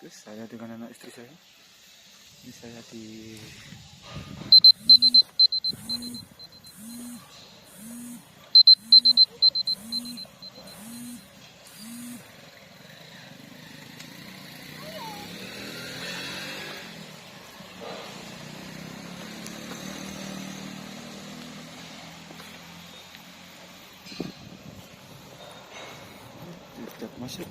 Terus saya dengan anak istri saya. Ini saya di tidak masuk.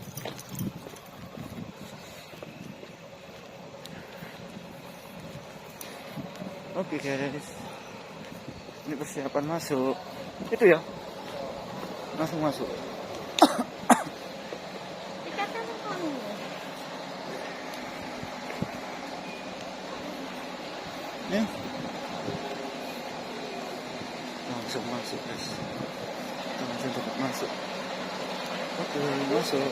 Oke guys, ini persiapan masuk. Itu ya, langsung masuk. Ya, langsung masuk guys. Kita langsung cepat masuk. Oke, masuk.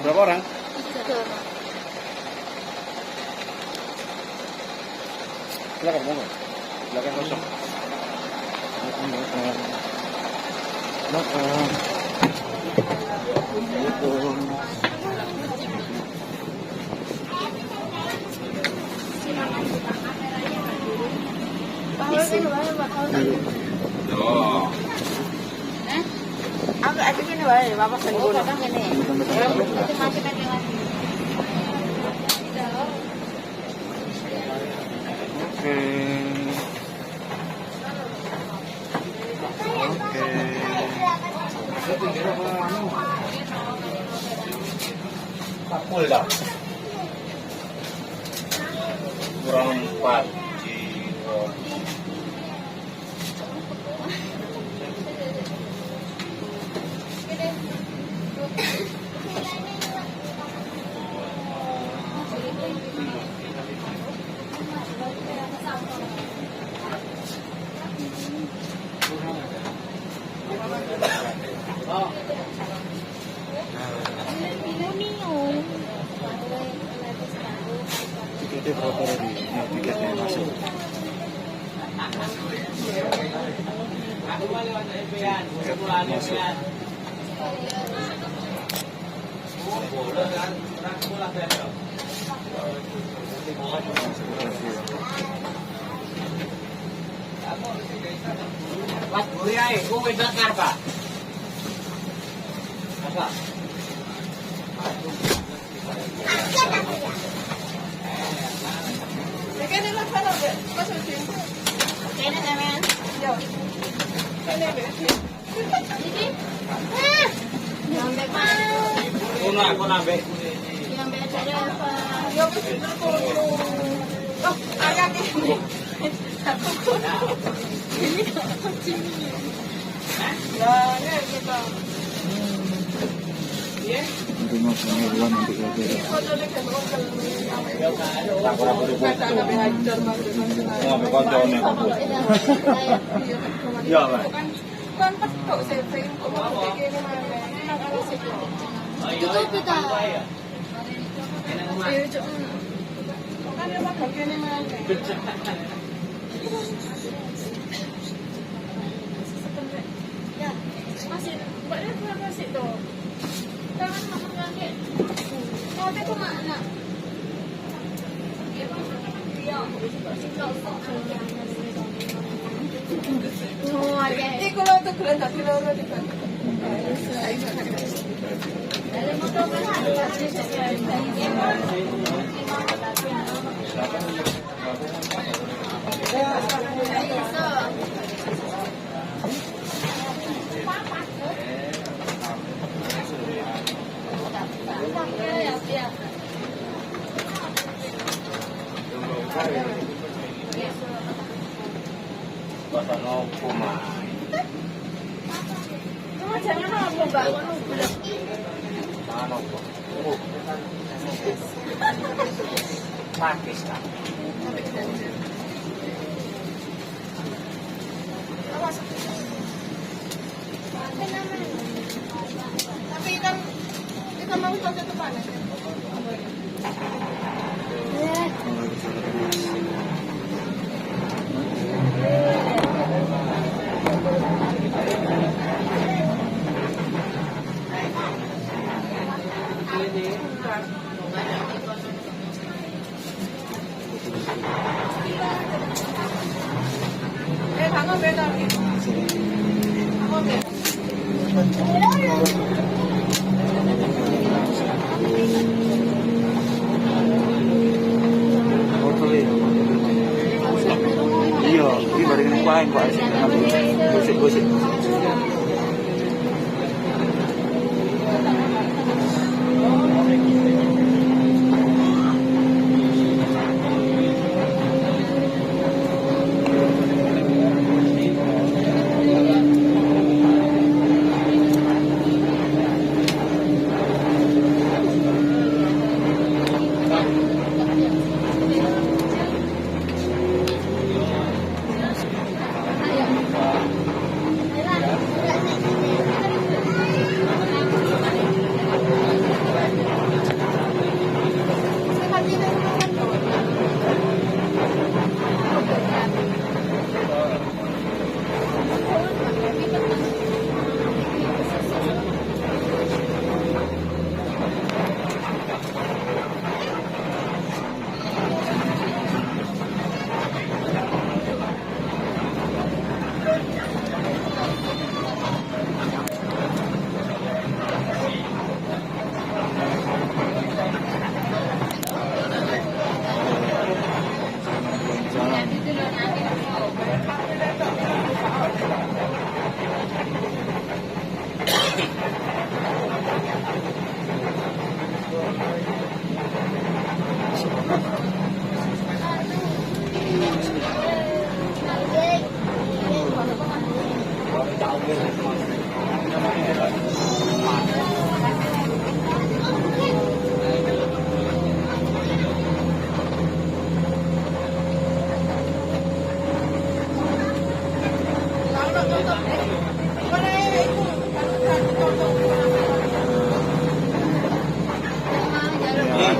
Berapa orang? 3 orang. Silakan monggo. Silakan kosong. Agak aja gini wae, Bapak sing gini. Kapul dah. Kurang 4 kilo. Tiketnya berapa tadi? Tiketnya masuk. Mas Buriai, gue beda apa? Apa? Kene lah kalau masuk sini. Kene naman. Yo. Kene be. Ini. Nyambe pa. Ako nabe. Nyambe saya apa? Yo be ko. Oh, agak ini. Aku ko. Ini apa sini? Lah, ya kita. Nanti mau pengiriman nanti kayak Ya, Pak. Kan petok saya mau begini mana? Itu kita. Kan dia makan begini mana? Ya, masih banyak masih tuh. Jangan makan lagi. Mau dia kemana? Ini kalau untuk kalian tak kira orang di sana. Basta no fumar. Jangan apa Mbak, Ano po? Pakistan. Tapi kan kita mau ke depan ya. 방어 매달. 방어 매. Iya, ini baru kena kuain kuat sih. Gosip.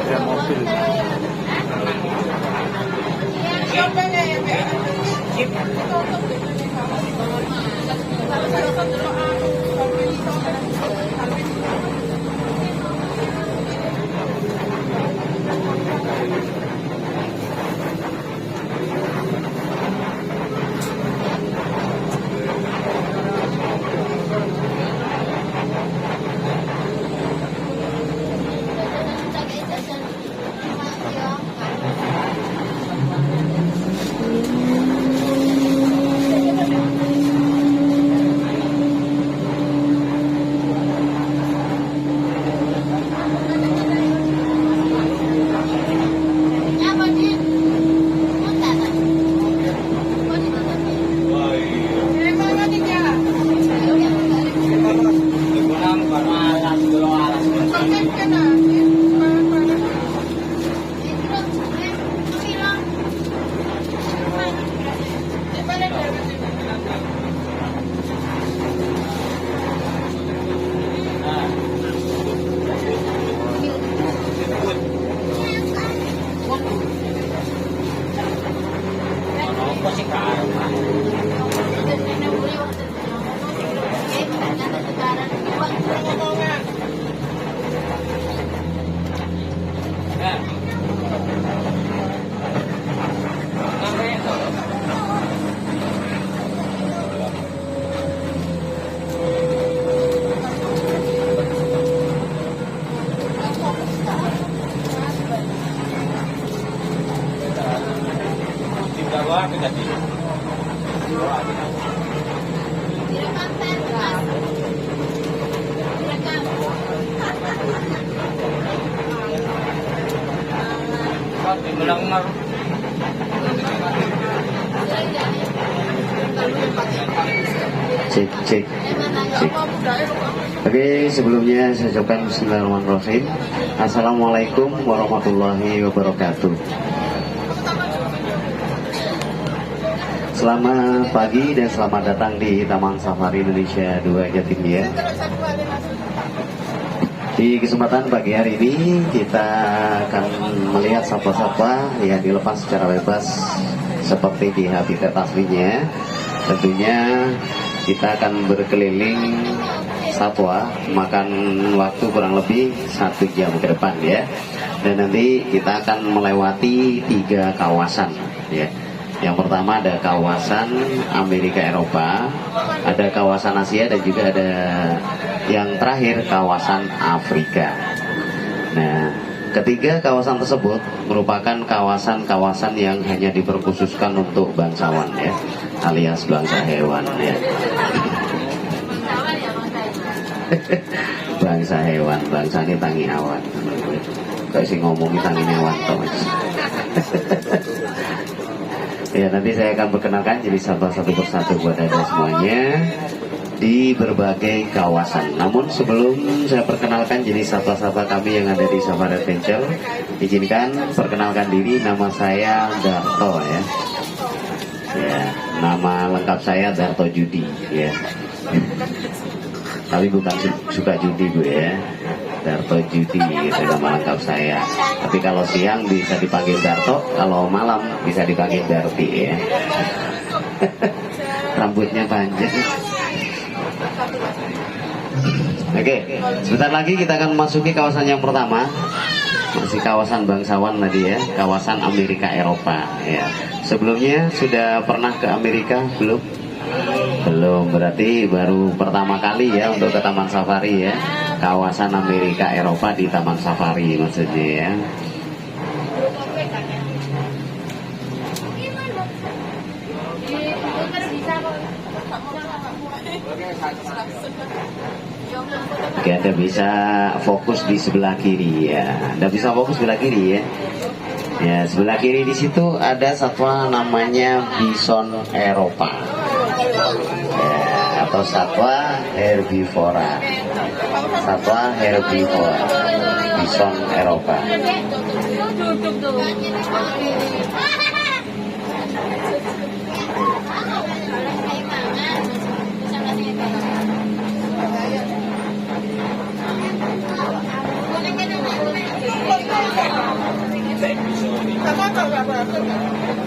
Ada mobil. Cek. Oke, sebelumnya saya ucapkan bismillahirrahmanirrahim. Assalamualaikum warahmatullahi wabarakatuh. Selamat pagi dan selamat datang di Taman Safari Indonesia 2 Jatimia. Di kesempatan pagi hari ini kita akan melihat satwa-satwa yang dilepas secara bebas seperti di habitat aslinya. Tentunya kita akan berkeliling satwa, makan waktu kurang lebih 1 jam ke depan ya. Dan nanti kita akan melewati 3 kawasan ya. Yang pertama ada kawasan Amerika Eropa, ada kawasan Asia, dan juga ada yang terakhir kawasan Afrika. Nah, ketiga kawasan tersebut merupakan kawasan-kawasan yang hanya diperkhususkan untuk bangsawan ya, alias bangsa hewan ya. Bangsa hewan, bangsa ini tangi awan. Kayak sih ngomongin tangi awan toh. Ya, nanti saya akan perkenalkan jadi satu persatu buat Anda semuanya di berbagai kawasan. Namun sebelum saya perkenalkan jadi satwa-satwa kami yang ada di Safari Adventure, izinkan perkenalkan diri. Nama saya Darto ya. Ya, nama lengkap saya Darto Judi ya. Tapi bukan suka judi gue ya. Darto Judi itu nama lengkap saya. Tapi kalau siang bisa dipanggil Darto, kalau malam bisa dipanggil Darti ya. Rambutnya panjang. Oke, sebentar lagi kita akan memasuki kawasan yang pertama. Masih kawasan bangsawan tadi ya, kawasan Amerika Eropa ya. Sebelumnya sudah pernah ke Amerika belum? Belum, berarti baru pertama kali ya untuk ke Taman Safari ya. Kawasan Amerika Eropa di Taman Safari maksudnya ya. Oke, Anda bisa fokus di sebelah kiri ya. Anda bisa fokus sebelah kiri ya. Ya, sebelah kiri di situ ada satwa namanya bison Eropa. Ya, atau satwa herbivora. Satwa herbivora. Bison Eropa.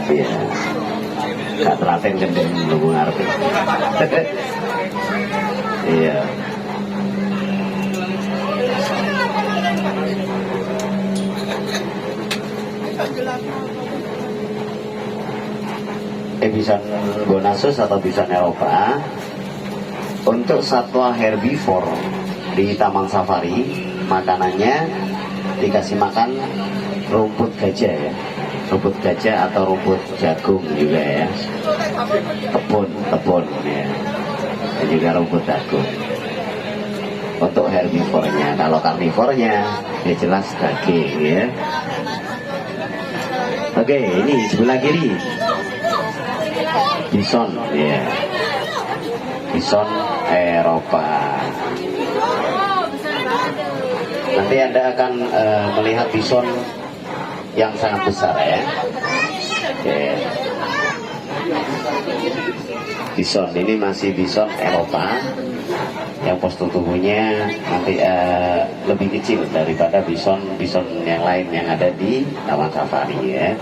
Iya. Gak telaten gendeng nunggu ngarep. Iya. Bison Gonasus atau bison Eropa untuk satwa herbivor di Taman Safari, makanannya dikasih makan rumput gajah ya, rumput gajah atau rumput jagung juga ya, tebon ya, dan juga rumput jagung untuk herbivornya. Kalau karnivornya ya jelas daging ya. Oke, ini sebelah kiri bison ya, bison Eropa. Nanti Anda akan melihat bison yang sangat besar ya. Oke. Bison ini masih bison Eropa yang postur tubuhnya nanti lebih kecil daripada bison yang lain yang ada di Taman Safari ya.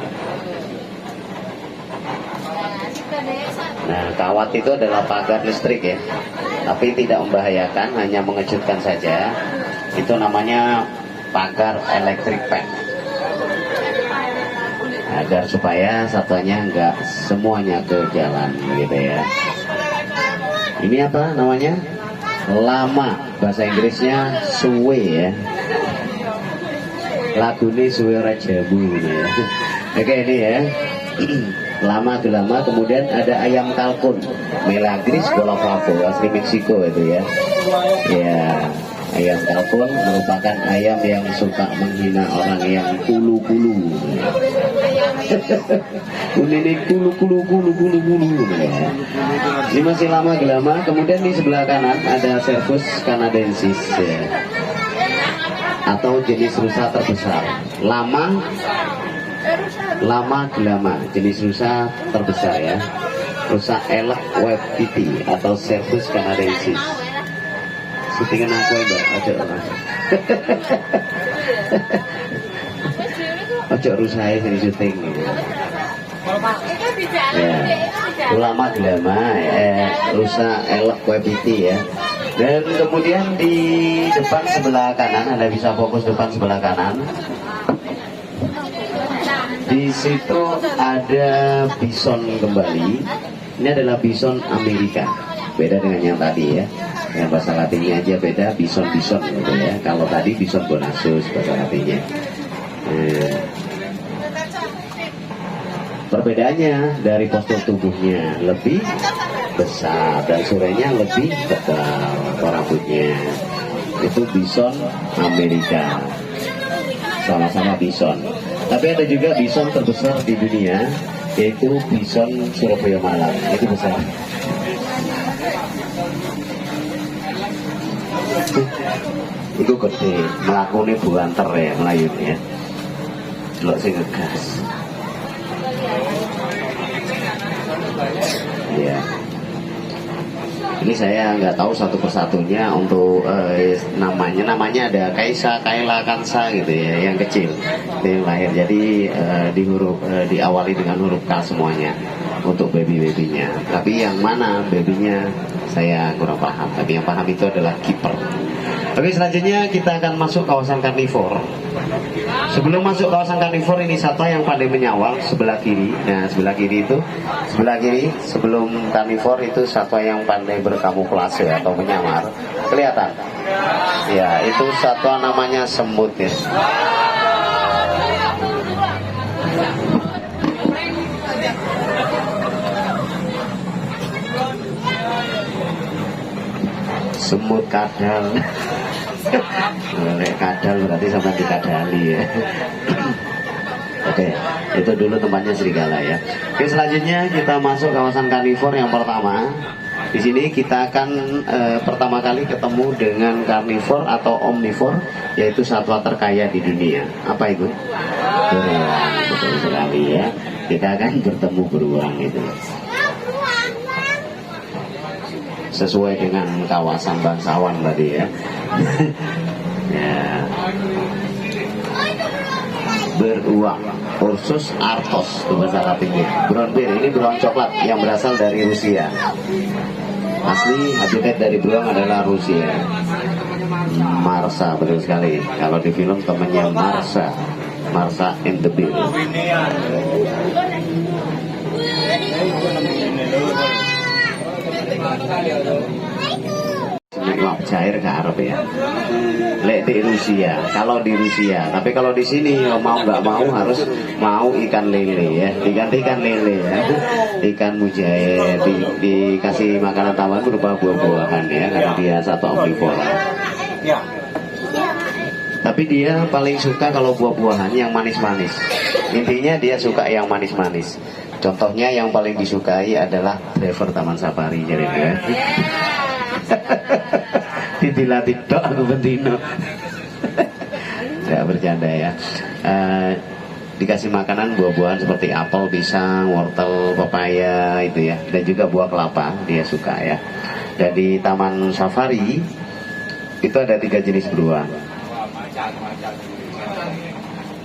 Nah, kawat itu adalah pagar listrik ya, tapi tidak membahayakan, hanya mengejutkan saja. Itu namanya pagar electric fence, agar supaya satwanya nggak semuanya ke jalan gitu ya. Ini apa namanya? Lama, bahasa Inggrisnya suwe ya. Lagune suwe rajamu ya. Oke, ini ya. Lama, kemudian ada ayam kalkun, Melagris golofavo, asli Meksiko itu ya. Ya, ayam kalkun merupakan ayam yang suka menghina orang yang kulu-kulu. Ini kulu-kulu ya. Ini masih lama gelama. Kemudian di sebelah kanan ada Cervus canadensis ya, atau jenis rusa terbesar. Lama gelama, jenis rusa terbesar ya, rusa elek webtiti atau Cervus canadensis. Syutingan aku ya, aja orang. Aja rusai sini syuting gitu. Ya, lama gelama, rusa elek webtiti ya. Dan kemudian di depan sebelah kanan, Anda bisa fokus depan sebelah kanan. Di situ ada bison kembali. Ini adalah bison Amerika. Beda dengan yang tadi ya. Yang bahasa Latinnya aja beda, bison-bison gitu ya. Kalau tadi bison bonasus bahasa Latinnya. Perbedaannya dari postur tubuhnya lebih besar dan surenya lebih tebal rambutnya. Itu bison Amerika, sama-sama bison. Tapi ada juga bison terbesar di dunia, yaitu bison Surabaya Malang. Itu besar. Itu gede, melakoni buanter ya, melayunya. Delok sing ngegas. Ya. Ini saya nggak tahu satu persatunya untuk namanya ada Kaisa, Kaila, Kansa gitu ya, yang kecil, yang lahir. Jadi diawali dengan huruf K semuanya untuk baby-babynya. Tapi yang mana babynya saya kurang paham. Tapi yang paham itu adalah kiper. Oke, selanjutnya kita akan masuk kawasan karnivor. Sebelum masuk kawasan karnivor, ini satwa yang pandai menyawal sebelah kiri. Nah, sebelah kiri sebelum karnivor itu satwa yang pandai berkamuflase atau menyamar. Kelihatan? Ya, itu satwa namanya semut ya. Semut kadal. Kadal berarti sama dikadali ya. Oke, itu dulu tempatnya serigala ya. Oke, selanjutnya kita masuk kawasan karnivor yang pertama. Di sini kita akan pertama kali ketemu dengan karnivor atau omnivor, yaitu satwa terkaya di dunia. Apa itu? Beruang, betul sekali ya. Kita akan bertemu beruang itu. Sesuai dengan kawasan bangsawan tadi ya. Ya. Beruang, Ursus artos itu bahasa Latinnya. Brown bear, ini beruang coklat yang berasal dari Rusia. Asli habitat dari beruang adalah Rusia. Marsa, betul sekali. Kalau di film temannya Marsa and the Bear. Wah, cair ke Arab ya. Lek di Rusia, kalau di Rusia. Tapi kalau di sini mau nggak mau harus mau ikan lele ya, diganti ikan lele ya, ikan mujair, dikasih makanan tambahan berupa buah-buahan ya, karena dia satu omnivora. Tapi dia paling suka kalau buah-buahan yang manis-manis. Intinya dia suka yang manis-manis. Contohnya yang paling disukai adalah driver Taman Safari jadi ya. Dilatih tok aku bentino. Tidak bercanda ya. Dikasih makanan buah-buahan seperti apel, pisang, wortel, pepaya itu ya, dan juga buah kelapa dia suka ya. Dan di Taman Safari itu ada 3 jenis beruang.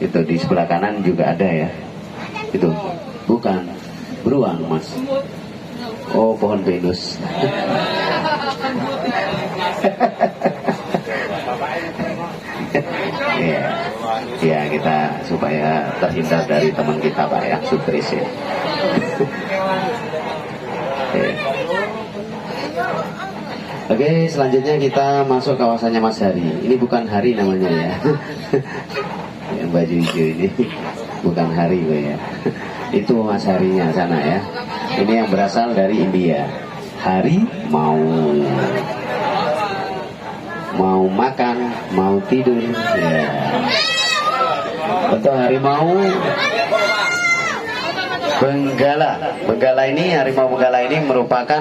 Itu di sebelah kanan juga ada ya. Itu bukan beruang mas. Oh, pohon Venus. Ya kita supaya terhindar dari teman kita Pak ya, Sutris ya. Oke, selanjutnya kita masuk kawasannya Mas Hari. Ini bukan Hari namanya ya. Yang baju hijau ini bukan Hari ya. Itu Mas Harinya sana ya. Ini yang berasal dari India. Hari mau makan, mau tidur ya. Untuk harimau Benggala ini, harimau Benggala ini merupakan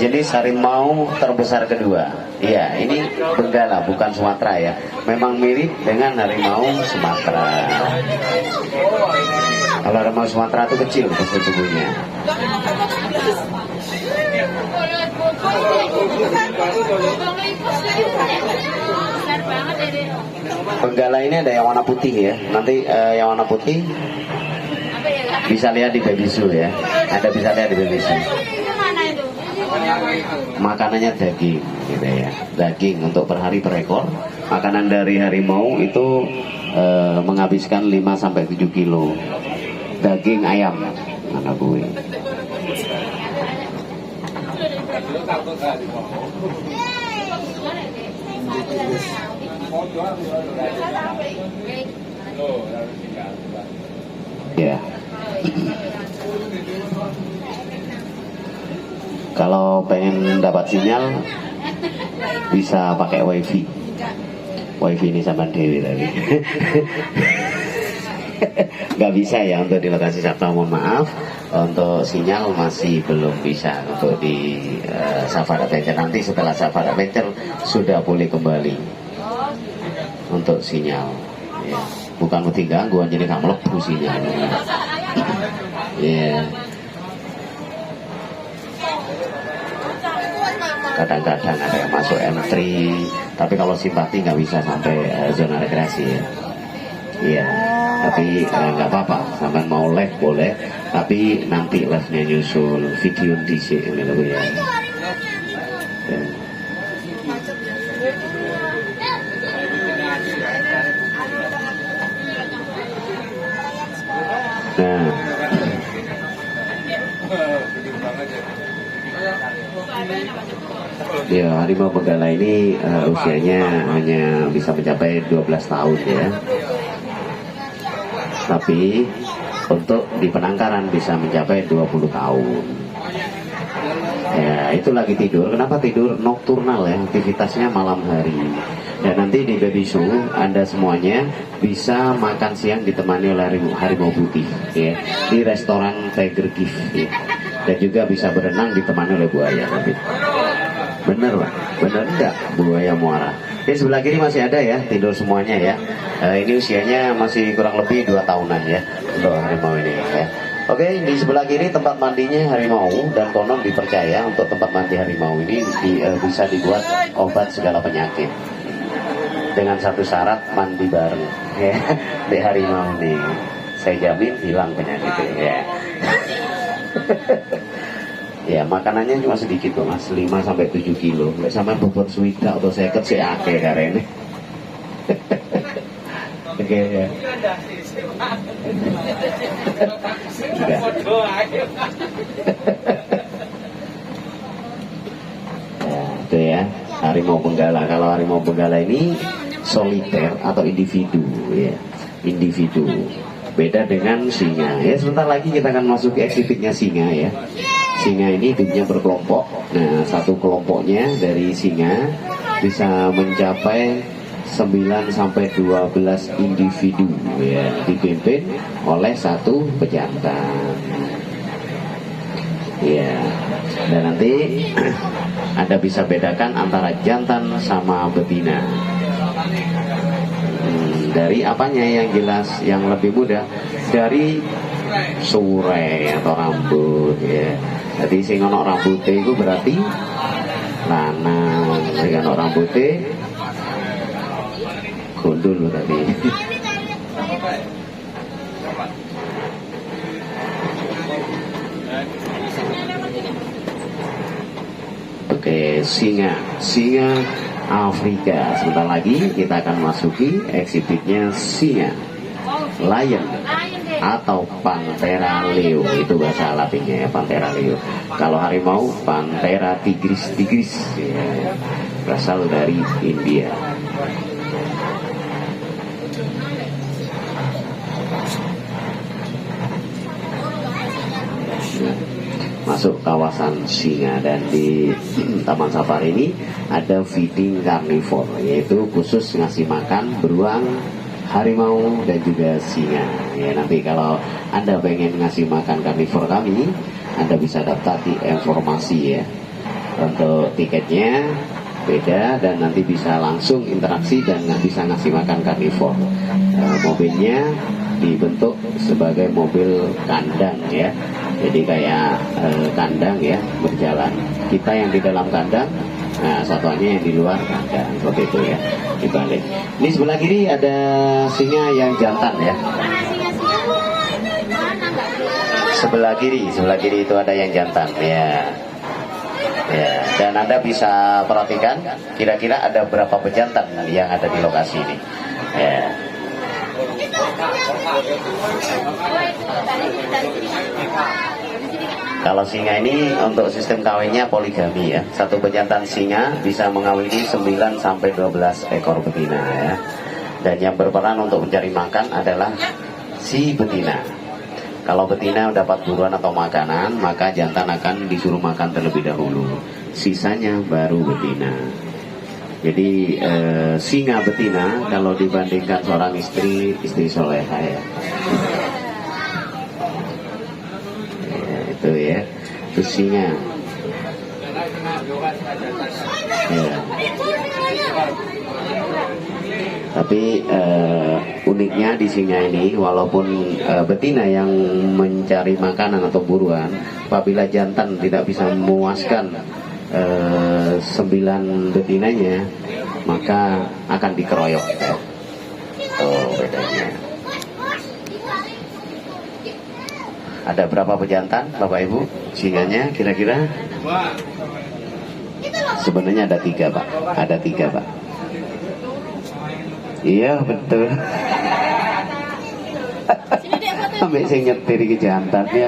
jenis harimau terbesar kedua. Iya, ini Benggala bukan Sumatera ya. Memang mirip dengan harimau Sumatera. Kalau harimau Sumatera itu kecil postur tubuhnya. Benggala ini ada yang warna putih ya. Nanti yang warna putih bisa lihat di Baby Zoo ya. Anda bisa lihat di Baby Zoo. makanannya daging gitu ya, daging untuk per hari per ekor. Makanan dari harimau itu menghabiskan 5 sampai 7 kilo daging ayam. Mana gue? Ya. Kalau pengen dapat sinyal bisa pakai wifi. Wifi ini sama Dewi tadi. Nggak bisa ya untuk di lokasi Sabta, mohon maaf. Untuk sinyal masih belum bisa untuk di Safari Adventure. Nanti setelah Safari Adventure sudah boleh kembali untuk sinyal. Ya. Bukan mesti gangguan, jadi nggak melepuh sinyal. Ya. Kadang-kadang ada yang masuk M3, tapi kalau simpati nggak bisa sampai zona rekreasi ya. Iya, tapi nggak apa-apa, sampai mau live boleh, tapi nanti live-nya nyusul video di sini gitu ya. Nah, ya harimau benggala ini usianya hanya bisa mencapai 12 tahun ya. Tapi untuk di penangkaran bisa mencapai 20 tahun. Ya, itu lagi tidur. Kenapa tidur nokturnal ya? Aktivitasnya malam hari. Dan nanti di baby zoo Anda semuanya bisa makan siang ditemani oleh harimau putih ya, di restoran Tiger Gift ya. Dan juga bisa berenang ditemani oleh buaya nanti. Bener Pak? Bener enggak buaya muara? Di sebelah kiri masih ada ya, tidur semuanya ya. Ini usianya masih kurang lebih 2 tahunan ya untuk harimau ini ya. Oke, di sebelah kiri tempat mandinya harimau, dan konon dipercaya untuk tempat mandi harimau ini bisa dibuat obat segala penyakit dengan satu syarat, mandi bareng ya. Di harimau ini saya jamin hilang penyakitnya ya. Ya, makanannya cuma sedikit kok mas, 5 sampai 7 kilo. Nggak sama bobot suwida atau seket sih akeh karene. Oke ya. Udah. Ya, itu ya, harimau benggala. Kalau harimau benggala ini soliter atau individu ya, individu. Beda dengan singa ya. Sebentar lagi kita akan masuk ke eksibitnya singa ya. Singa ini hidupnya berkelompok. Nah, satu kelompoknya dari singa bisa mencapai 9 sampai 12 individu ya, dipimpin oleh satu pejantan. Ya. Dan nanti Anda bisa bedakan antara jantan sama betina. Dari apanya yang jelas, yang lebih mudah dari surai atau rambut ya. Jadi sing ono rambutnya itu berarti lanang, sing ono rambutnya gundul berarti. Oke, singa Afrika. Sebentar lagi kita akan masuki eksibitnya singa, lion atau Panthera leo, itu bahasa Latinnya ya, Panthera leo. Kalau harimau Panthera tigris ya, berasal dari India. Masuk kawasan singa, dan di Taman Safari ini ada feeding carnivore, yaitu khusus ngasih makan beruang, harimau dan juga singa ya. Nanti kalau Anda pengen ngasih makan karnivor kami, Anda bisa daftar di informasi ya. Untuk tiketnya beda, dan nanti bisa langsung interaksi dan bisa ngasih makan karnivor. Mobilnya dibentuk sebagai mobil kandang ya, jadi kayak kandang ya, berjalan. Kita yang di dalam kandang, nah satuannya yang di luar kandang, seperti itu ya, dibalik. Ini sebelah kiri ada singa yang jantan ya. Sebelah kiri itu ada yang jantan ya. Ya, dan Anda bisa perhatikan kira-kira ada berapa pejantan yang ada di lokasi ini. Ya. Kalau singa ini untuk sistem kawinnya poligami ya. Satu pejantan singa bisa mengawini 9 sampai 12 ekor betina ya. Dan yang berperan untuk mencari makan adalah si betina. Kalau betina dapat buruan atau makanan, maka jantan akan disuruh makan terlebih dahulu. Sisanya baru betina. Jadi singa betina kalau dibandingkan seorang istri soleha ya. Itu ya, itu singa. Ya. Tapi uniknya di singa ini, walaupun betina yang mencari makanan atau buruan, apabila jantan tidak bisa memuaskan 9 betinanya, maka akan dikeroyok ya. Oh, bedanya. Ada berapa pejantan Bapak Ibu singanya kira-kira? Sebenarnya ada 3 Pak. Ada 3 Pak. Iya betul. Sampai saya nyetir ke jantan ya.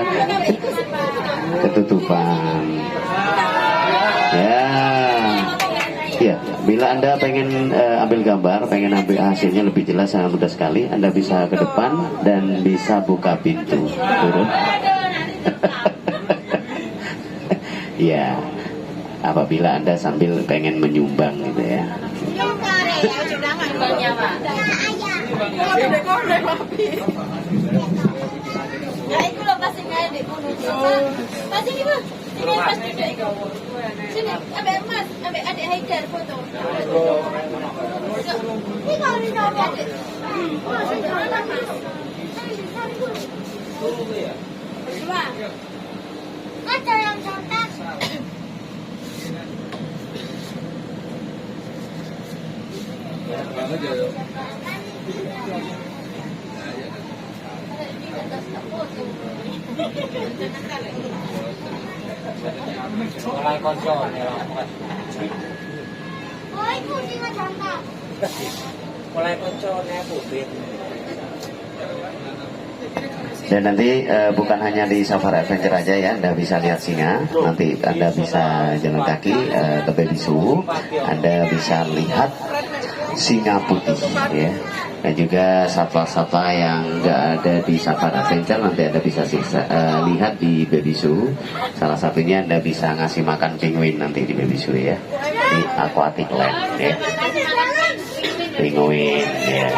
Ketutupan. Ya. Ya, bila Anda pengen ambil gambar, pengen ambil hasilnya lebih jelas, sangat mudah sekali. Anda bisa ke depan dan bisa buka pintu. Turun. Ya, apabila Anda sambil pengen menyumbang gitu ya. Ya, itu loh pasti nggak ada pasti nih bang, ini pasti juga sini, ambil emas, ambil adik Haidar foto. Ini kalau di nomor adik, dua, ada yang cantik. Mulai konsol ya. Oh, itu singa jantan. Mulai konsolnya putih. Dan nanti bukan hanya di Safari Adventure aja ya, Anda bisa lihat singa. Nanti Anda bisa jalan kaki ke Baby Zoo. Anda bisa lihat singa putih ya. Dan juga satwa-satwa yang nggak ada di Safari Adventure nanti Anda bisa lihat di Baby Zoo. Salah satunya Anda bisa ngasih makan penguin nanti di Baby Zoo ya, di Aquatic Land ya. Penguin ya.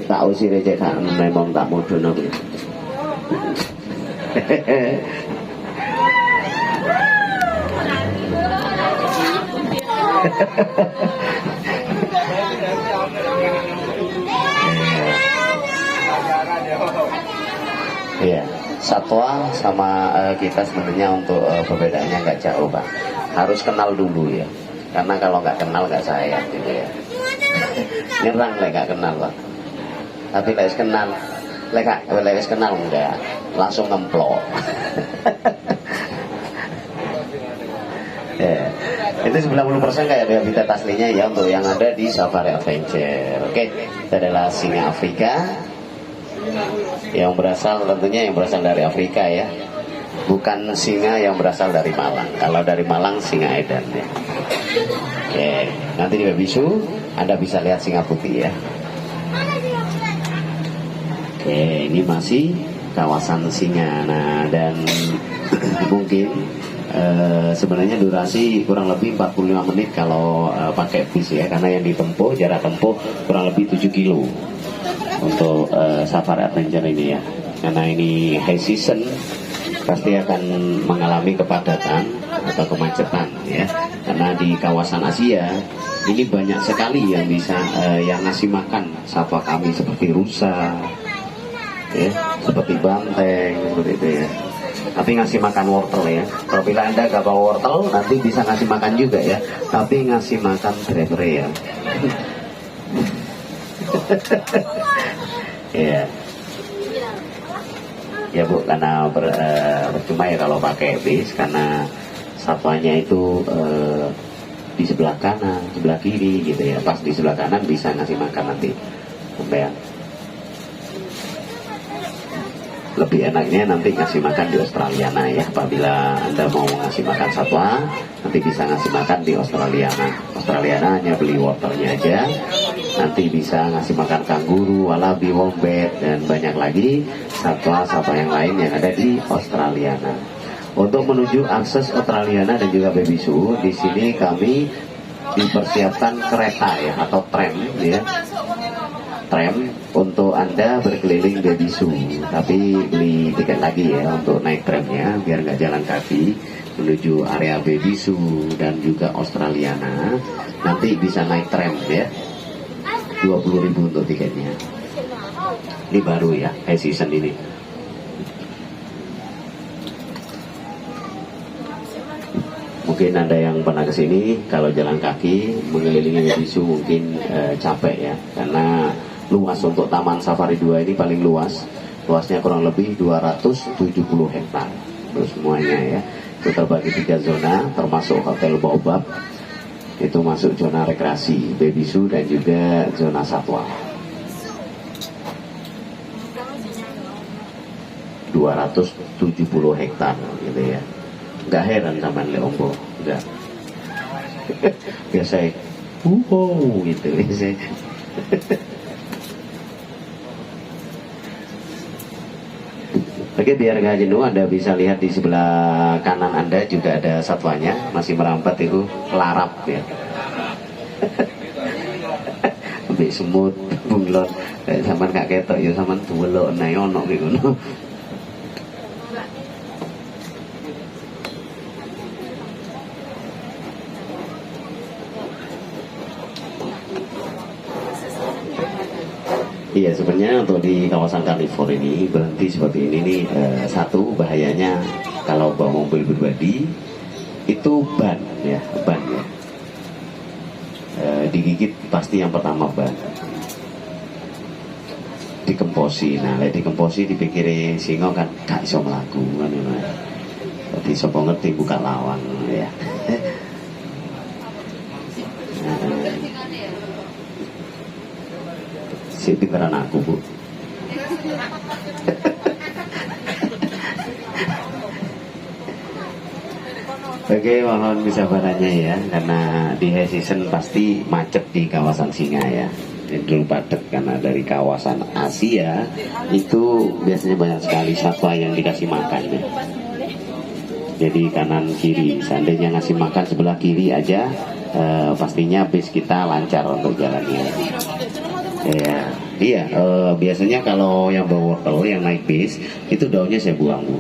Tahu sih recek kan memang tak mudun aku. Iya, satwa sama kita sebenarnya untuk perbedaannya nggak jauh Pak. Harus kenal dulu ya, karena kalau nggak kenal nggak sayang gitu ya. Nyerang lah nggak kenal Pak. Tapi lek kenal, lek kenal enggak, langsung ngemplok. Ya, itu 90% kayak habitat aslinya ya untuk yang ada di Safari Adventure. Oke, itu adalah singa Afrika yang berasal dari Afrika ya, bukan singa yang berasal dari Malang. Kalau dari Malang singa edan ya. Oke, nanti di Baby Zoo Anda bisa lihat singa putih ya. Oke, ini masih kawasan singa. Nah, dan mungkin sebenarnya durasi kurang lebih 45 menit kalau pakai bis ya, karena yang ditempuh jarak tempuh kurang lebih 7 kilo untuk Safari Adventure ini ya. Karena ini high season pasti akan mengalami kepadatan atau kemacetan ya, karena di kawasan Asia ini banyak sekali yang bisa yang ngasih makan satwa kami seperti rusa ya, seperti banteng seperti itu ya. Tapi ngasih makan wortel ya. Kalau bila Anda gak bawa wortel, nanti bisa ngasih makan juga ya. Tapi ngasih makan grebe ya. Ya, ya Bu, karena percuma ya kalau pakai bis karena satwanya itu di sebelah kanan, sebelah kiri gitu ya. Pas di sebelah kanan bisa ngasih makan nanti sampean. Lebih enaknya nanti ngasih makan di Australiana ya. Apabila Anda mau ngasih makan satwa, nanti bisa ngasih makan di Australiana. Australiana hanya beli wortelnya aja. Nanti bisa ngasih makan kanguru, wallaby, wombat, dan banyak lagi satwa-satwa yang lain yang ada di Australiana. Untuk menuju akses Australiana dan juga Baby Zoo, di sini kami dipersiapkan kereta ya atau tram ya. Tram untuk Anda berkeliling Baby Zoo, tapi beli tiket lagi ya untuk naik tramnya biar nggak jalan kaki menuju area Baby Zoo dan juga Australiana. Nanti bisa naik tram ya, 20.000 untuk tiketnya. Ini baru ya, high season ini. Mungkin ada yang pernah kesini, kalau jalan kaki mengelilingi Baby Zoo mungkin capek ya, karena luas. Untuk Taman Safari 2 ini paling luas, luasnya kurang lebih 270 hektar terus semuanya ya. Itu terbagi 3 zona, termasuk Hotel Baobab, itu masuk zona rekreasi Baby Zoo dan juga zona satwa. 270 hektar gitu ya. Nggak heran sama Leombo, enggak. Biasa gitu biasa. Oke, biar nggak jenuh, Anda bisa lihat di sebelah kanan Anda juga ada satwanya masih merambat, itu kelarap ya. Ambil semut, bunglon, sampean gak ketok ya, sampean tuwelok nae ono gitu. Iya, sebenarnya untuk di kawasan Carnivore ini berhenti seperti ini nih, satu bahayanya kalau bawa mobil pribadi itu ban ya. Digigit pasti yang pertama ban, dikemposi. Nah, dikemposi dipikiri singo kan gak iso mlaku kan. Jadi sapa ngerti buka lawang ya. Si pinteran aku Bu. Oke, mohon kesabarannya ya, karena di high season pasti macet di kawasan Singa ya. Dulu padat karena dari kawasan Asia itu biasanya banyak sekali satwa yang dikasih makan ya. Jadi kanan kiri, seandainya ngasih makan sebelah kiri aja, pastinya bis kita lancar untuk jalannya. Iya, biasanya kalau yang bawa wortel yang naik bis itu daunnya saya buang Bu.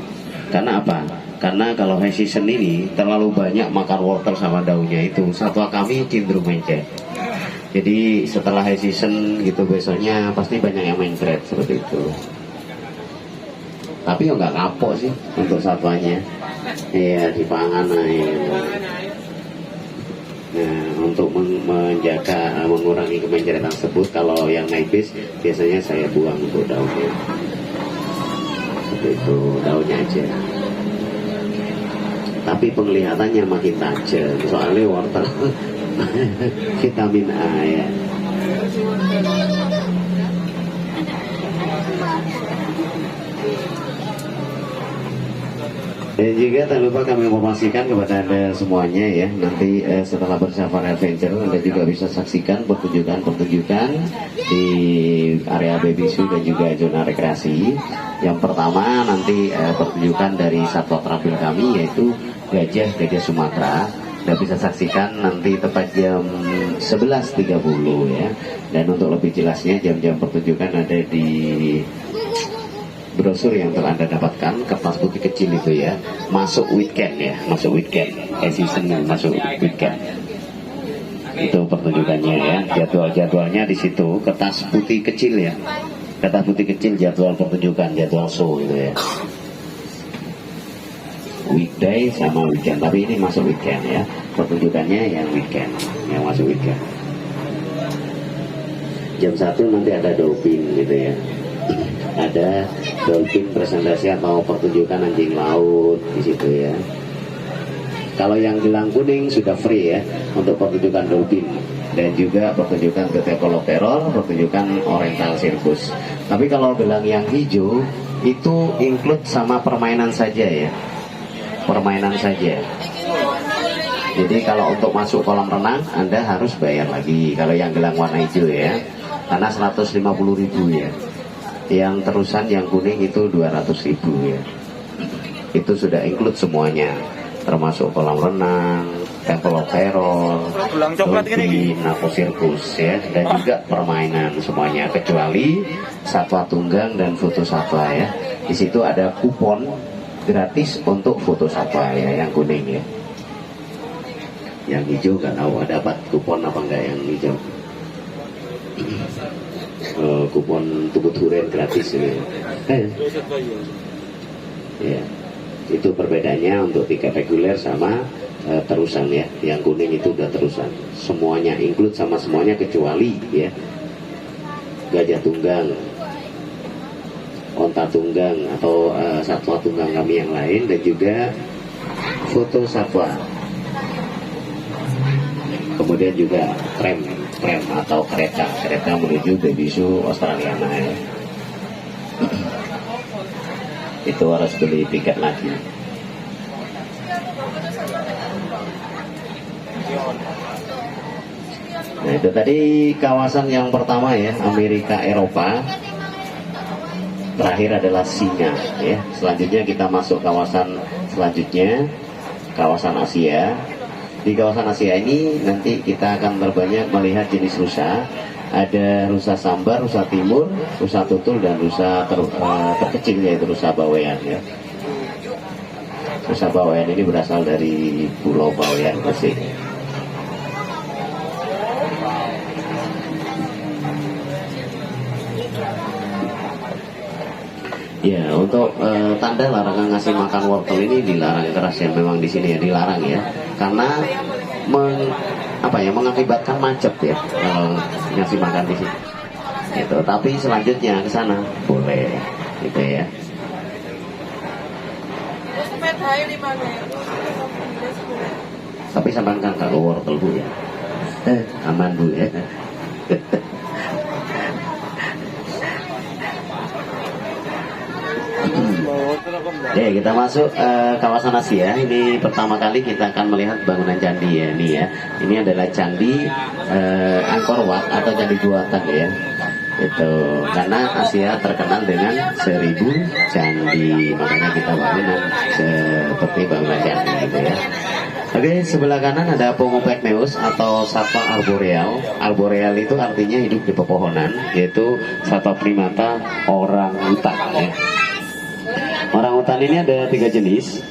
Karena apa? Karena kalau high season ini terlalu banyak makan wortel sama daunnya, itu satwa kami cenderung mencret. Jadi setelah high season gitu besoknya pasti banyak yang mencret seperti itu. Tapi ya nggak kapok sih untuk satwanya. Iya, dipangan aja. Nah, untuk menjaga, mengurangi kemenceretan tersebut, kalau yang naik bis biasanya saya buang untuk daunnya. Seperti itu, daunnya aja. Tapi penglihatannya makin tajam, soalnya wortel vitamin A ya. Dan juga tak lupa kami informasikan kepada Anda semuanya ya, nanti setelah bersafari adventure Anda juga bisa saksikan pertunjukan di area Baby Zoo dan juga zona rekreasi. Yang pertama nanti pertunjukan dari satwa terampil kami yaitu gajah Sumatera. Anda bisa saksikan nanti tepat jam 11.30 ya. Dan untuk lebih jelasnya jam-jam pertunjukan ada di brosur yang telah Anda dapatkan, kertas putih kecil itu ya. Masuk weekend ya, masuk weekend, season masuk weekend. Itu pertunjukannya ya, jadwal-jadwalnya di situ, kertas putih kecil ya. Kertas putih kecil jadwal pertunjukan, jadwal show gitu ya. Weekday sama weekend, tapi ini masuk weekend ya. Pertunjukannya yang weekend, yang masuk weekend. Jam 1 nanti ada dolphin gitu ya. Ada dolphin presentasi atau pertunjukan anjing laut di situ ya. Kalau yang gelang kuning sudah free ya untuk pertunjukan dolphin dan juga pertunjukan Tetekoloperol, pertunjukan Oriental Circus. Tapi kalau gelang yang hijau itu include sama permainan saja ya, permainan saja. Jadi kalau untuk masuk kolam renang Anda harus bayar lagi. Kalau yang gelang warna hijau ya, karena 150.000 ya. Yang terusan yang kuning itu 200.000 ya. Itu sudah include semuanya, termasuk kolam renang, Tetekoloperol, dolphin, Aqua Circus ya, dan juga permainan semuanya kecuali satwa tunggang dan foto satwa ya. Di situ ada kupon gratis untuk foto satwa ya, yang kuning ya. Yang hijau kan tahu dapat kupon apa enggak yang hijau. Kupon tubut huren gratis ya. Ya. Itu perbedaannya untuk tiket reguler sama terusan ya. Yang kuning itu udah terusan. Semuanya include sama semuanya kecuali ya gajah tunggang, onta tunggang atau satwa tunggang kami yang lain, dan juga foto satwa. Kemudian juga tram atau kereta menuju Baby Zoo Australiana ya. Itu harus beli tiket lagi. Nah itu tadi kawasan yang pertama ya, Amerika Eropa. Terakhir adalah singa ya. Selanjutnya kita masuk kawasan selanjutnya, kawasan Asia. Di kawasan Asia ini nanti kita akan terbanyak melihat jenis rusa. Ada rusa sambar, rusa timur, rusa tutul, dan rusa terkecil yaitu rusa bawean ya. Rusa bawean ini berasal dari Pulau Bawean Gresik. Ya, untuk tanda larangan ngasih makan wortel ini dilarang keras ya, memang di sini ya dilarang ya, karena mengakibatkan macet ya kalau ngasih makan di sini. Gitu. Tapi selanjutnya ke sana boleh, gitu ya. Tapi sampai kan kalau wortel Bu ya, aman Bu ya. Oke, kita masuk kawasan Asia. Ini pertama kali kita akan melihat bangunan candi ya. Ini ya, ini adalah candi Angkor Wat atau candi buatan ya. Itu karena Asia terkenal dengan 1000 candi, makanya kita bangunan seperti bangunan candi gitu ya. Oke, sebelah kanan ada Pongo Pygmaeus atau satwa arboreal. Arboreal itu artinya hidup di pepohonan, yaitu satwa primata orang hutan ya. Orang hutan ini ada 3 jenis: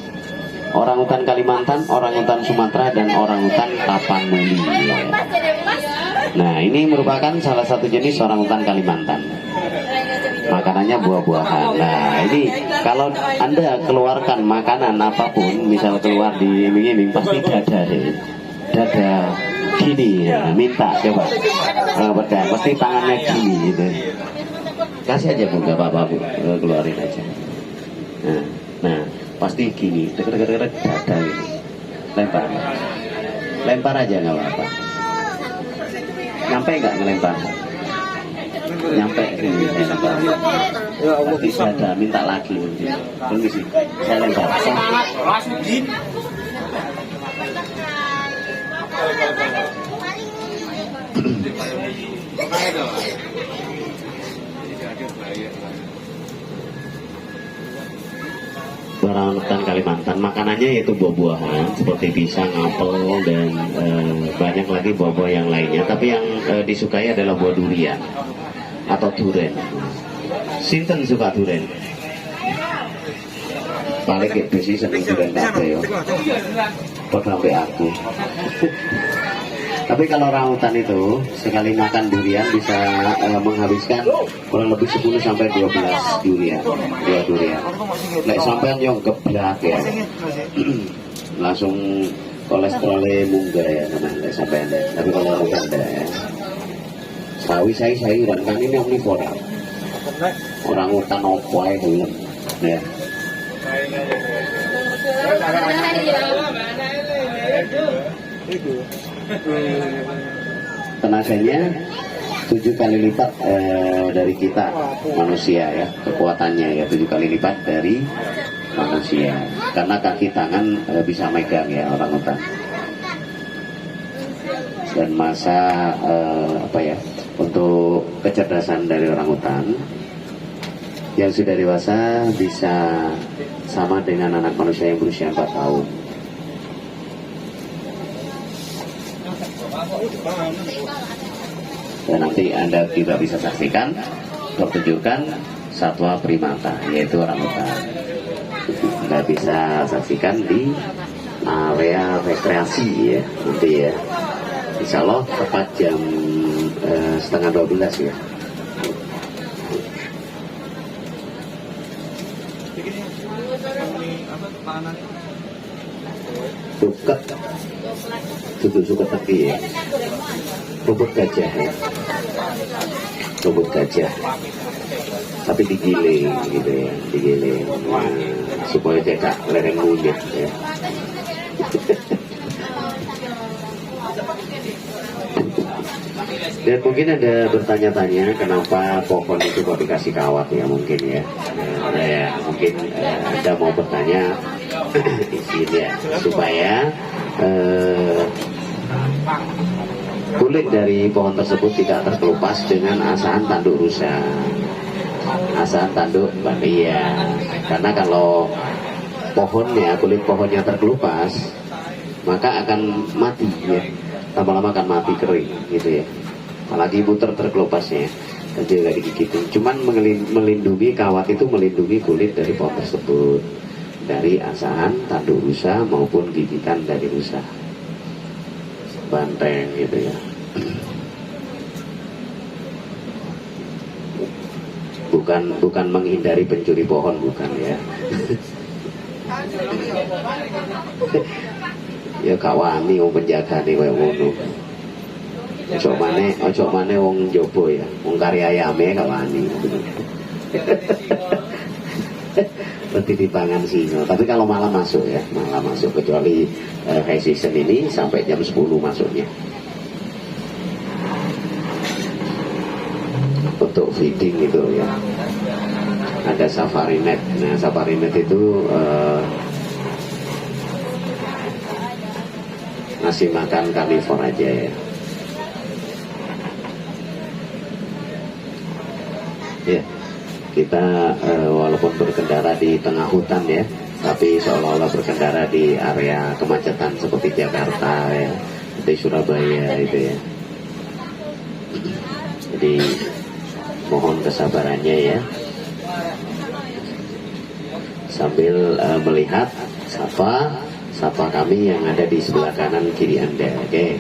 orang hutan Kalimantan, orang hutan Sumatera, dan orang hutan Tapanuli ya. Nah, ini merupakan salah satu jenis orang hutan Kalimantan. Makanannya buah-buahan. Nah, ini kalau Anda keluarkan makanan apapun, misal keluar di iming-iming, pasti dada gini ya, minta coba. Pasti tangannya gini gitu. Kasih aja Bu, nggak apa-apa Bu, keluarin aja. Nah, pasti gini, deket-deket dada ini. Lempar aja nggak apa-apa. Nyampe nggak ngelempar? Nyampe sini, lempar. Nanti dada, minta lagi mungkin. Permisi, saya lempar. Orang hutan Kalimantan makanannya yaitu buah-buahan seperti pisang, apel, dan banyak lagi buah-buah yang lainnya. Tapi yang disukai adalah buah durian atau duren. Sinten suka duren? Paling kayak besi seneng duren apa ya? Sampai aku. Tapi kalau orang hutan itu sekali makan durian bisa menghabiskan kurang lebih 10 sampai 12 durian. Nek sampean yang geblak ya. Langsung kolesterolnya munggah ya namanya sampean. Tapi kalau bukan ya. Sawi sayuran kan ini omnivora. Orang utan opo ae gelem. Ya. Tenaganya 7 kali lipat dari kita manusia ya, kekuatannya ya 7 kali lipat dari manusia. Karena kaki tangan bisa megang ya orang utan. Dan masa untuk kecerdasan dari orang utan yang sudah dewasa bisa sama dengan anak manusia yang berusia 4 tahun. Dan nanti Anda juga bisa saksikan pertunjukan satwa primata, yaitu orang utan. Anda bisa saksikan di area rekreasi ya, nanti ya. Insya Allah tepat jam setengah 12 ya. Suket, suket tepi ya. Rumput gajah ya. Rumput gajah. Tapi digiling gitu ya, digiling supaya cetak lereng monyet ya. Dan mungkin ada bertanya-tanya kenapa pohon itu kok dikasih kawat ya mungkin ya. Mungkin Anda mau bertanya isinya supaya kulit dari pohon tersebut tidak terkelupas dengan asahan tanduk rusa, asahan tanduk bandia. Karena kalau kulit pohonnya terkelupas maka akan mati ya, lama-lama akan mati kering gitu ya. Apalagi muter terkelupasnya dan juga digigitin. Cuman melindungi kawat itu melindungi kulit dari pohon tersebut dari asahan tanduk rusa maupun gigitan dari rusa, banteng gitu ya. Bukan menghindari pencuri pohon, bukan ya. Ya kawani wong penjagane koyo ngono. Ojo maneh wong njaba ya, wong kari ayame kawani. Berarti dipangan singa. Tapi kalau malam masuk ya, malam masuk kecuali high season ini sampai jam 10 masuknya. Untuk feeding itu ya. Ada safari net. Nah, safari net itu ngasih makan karnivor aja ya. Ya, kita walaupun berkendara di tengah hutan ya, tapi seolah-olah berkendara di area kemacetan seperti Jakarta ya, seperti Surabaya itu ya. Jadi mohon kesabarannya ya, sambil melihat sapa kami yang ada di sebelah kanan kiri Anda, oke?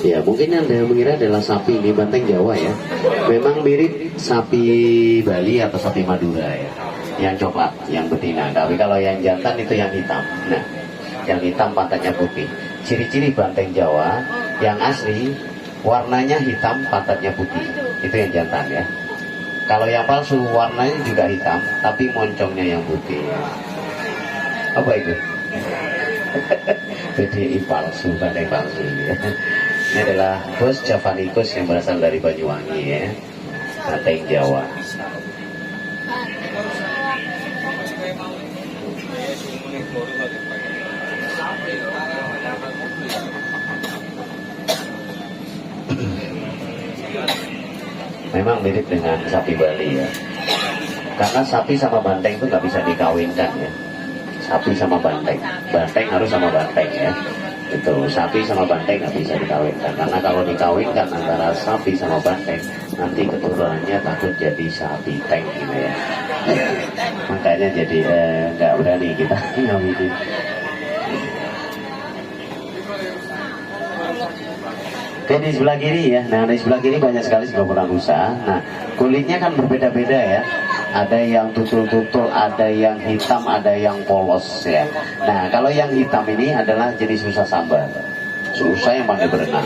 Ya mungkin Anda mengira adalah sapi ini banteng Jawa ya. Memang mirip sapi Bali atau sapi Madura ya, yang coklat, yang betina. Tapi kalau yang jantan itu yang hitam. Nah, yang hitam pantatnya putih. Ciri-ciri banteng Jawa yang asli warnanya hitam, pantatnya putih. Itu yang jantan ya. Kalau yang palsu warnanya juga hitam, tapi moncongnya yang putih. Apa itu? BDI palsu, banteng palsu ya. Ini adalah Bos Javanicus yang berasal dari Banyuwangi ya, banteng Jawa. Memang mirip dengan sapi Bali ya, karena sapi sama banteng itu nggak bisa dikawinkan ya. Sapi sama banteng, banteng harus sama banteng ya. Itu sapi sama banteng nggak bisa dikawinkan, karena kalau dikawinkan antara sapi sama banteng nanti keturunannya takut jadi sapi tank gitu ya. Makanya jadi nggak berani kita ngawinin. Oke, di sebelah kiri ya. Nah, di sebelah kiri banyak sekali Singapura rusa. Nah, kulitnya kan berbeda-beda ya. Ada yang tutul-tutul, ada yang hitam, ada yang polos ya. Nah, kalau yang hitam ini adalah jenis rusa sambar. Rusa yang pandai berenang.